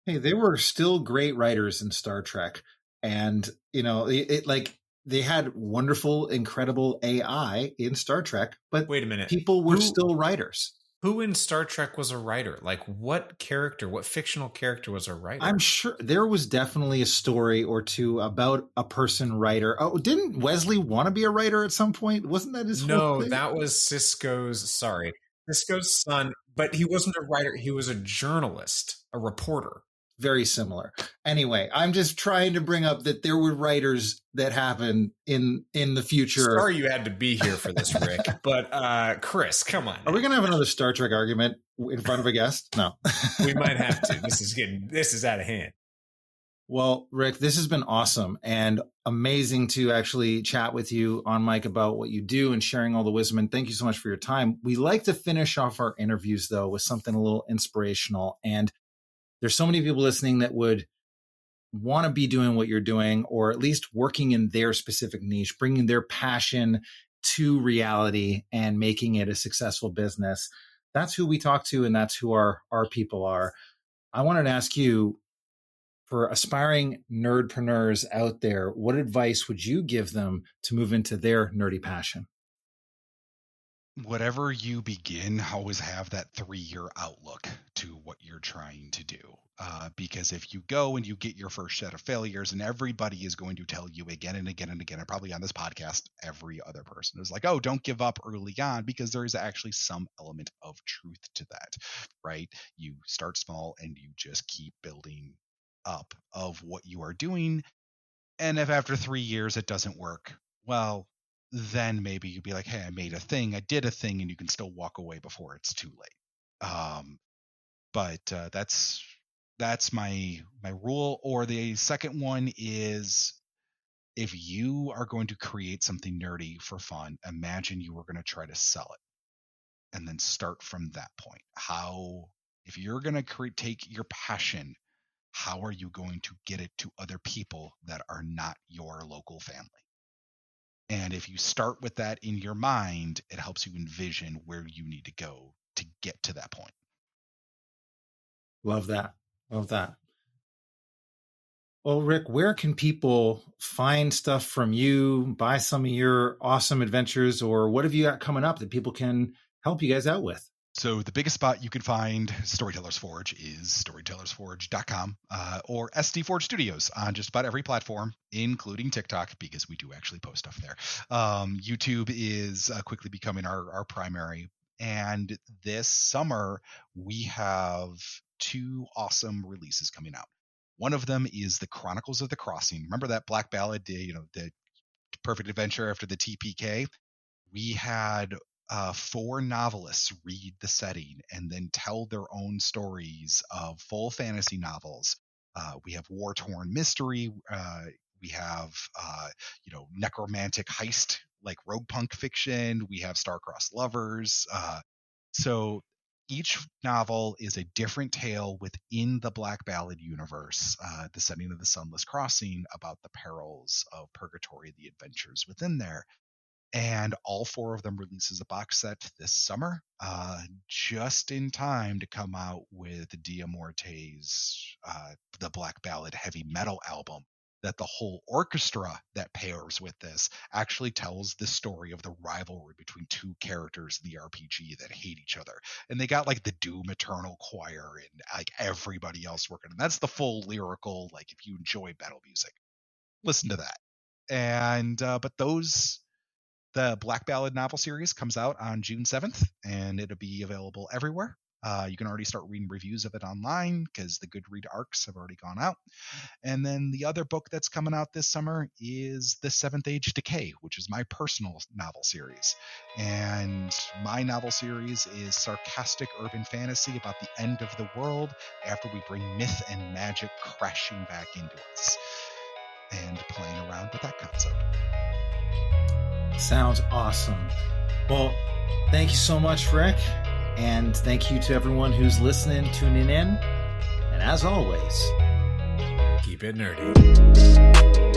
Hey, they were still great writers in Star Trek. And, they had wonderful, incredible AI in Star Trek, but wait a minute, people were still writers. Who in Star Trek was a writer? What fictional character was a writer? I'm sure there was definitely a story or two about a person writer. Oh, didn't Wesley want to be a writer at some point? Wasn't that his whole thing? That was Cisco's son, but he wasn't a writer. He was a journalist, a reporter. Very similar. Anyway, I'm just trying to bring up that there were writers that happened in the future. Sorry you had to be here for this, Rick. But Chris, come on. Are we going to have another Star Trek argument in front of a guest? No. We might have to. This is out of hand. Well, Rick, this has been awesome and amazing to actually chat with you on mic about what you do and sharing all the wisdom. And thank you so much for your time. We like to finish off our interviews, though, with something a little inspirational. And there's so many people listening that would want to be doing what you're doing, or at least working in their specific niche, bringing their passion to reality and making it a successful business. That's who we talk to, and that's who our people are. I wanted to ask you, for aspiring nerdpreneurs out there, what advice would you give them to move into their nerdy passion? Whatever you begin, always have that 3-year outlook to what you're trying to do. Because if you go and you get your first set of failures, and everybody is going to tell you again and again and again, and probably on this podcast, every other person is like, oh, don't give up early on, because there is actually some element of truth to that, right? You start small and you just keep building up of what you are doing. And if after 3 years it doesn't work, well, then maybe you'd be like, hey, I made a thing, I did a thing, and you can still walk away before it's too late. But that's my rule. Or the second one is, if you are going to create something nerdy for fun, imagine you were going to try to sell it, and then start from that point. If you're going to take your passion, how are you going to get it to other people that are not your local family? And if you start with that in your mind, it helps you envision where you need to go to get to that point. Love that. Love that. Well, Rick, where can people find stuff from you, buy some of your awesome adventures, or what have you got coming up that people can help you guys out with? So the biggest spot you can find Storytellers Forge is storytellersforge.com or SD Forge Studios on just about every platform, including TikTok, because we do actually post stuff there. YouTube is quickly becoming our primary. And this summer, we have 2 awesome releases coming out. One of them is the Chronicles of the Crossing. Remember that Black Ballad, the perfect adventure after the TPK? We had 4 novelists read the setting and then tell their own stories of full fantasy novels. We have war-torn mystery. We have necromantic heist, like rogue punk fiction. We have star-crossed lovers. So each novel is a different tale within the Black Ballad universe, the setting of the Sunless Crossing, about the perils of purgatory, the adventures within there. And all 4 of them releases a box set this summer, just in time to come out with Dia Morte's the Black Ballad heavy metal album, that the whole orchestra that pairs with this actually tells the story of the rivalry between 2 characters in the RPG that hate each other. And they got like the Doom Eternal Choir and like everybody else working. And that's the full lyrical, like if you enjoy metal music, listen to that. And but the Black Ballad novel series comes out on June 7th, and it'll be available everywhere. You can already start reading reviews of it online because the Goodread arcs have already gone out. And then the other book that's coming out this summer is The Seventh Age Decay, which is my personal novel series. And my novel series is sarcastic urban fantasy about the end of the world after we bring myth and magic crashing back into us, and playing around with that concept. Sounds awesome. Well, thank you so much, Rick. And thank you to everyone who's listening, tuning in. And as always, keep it nerdy.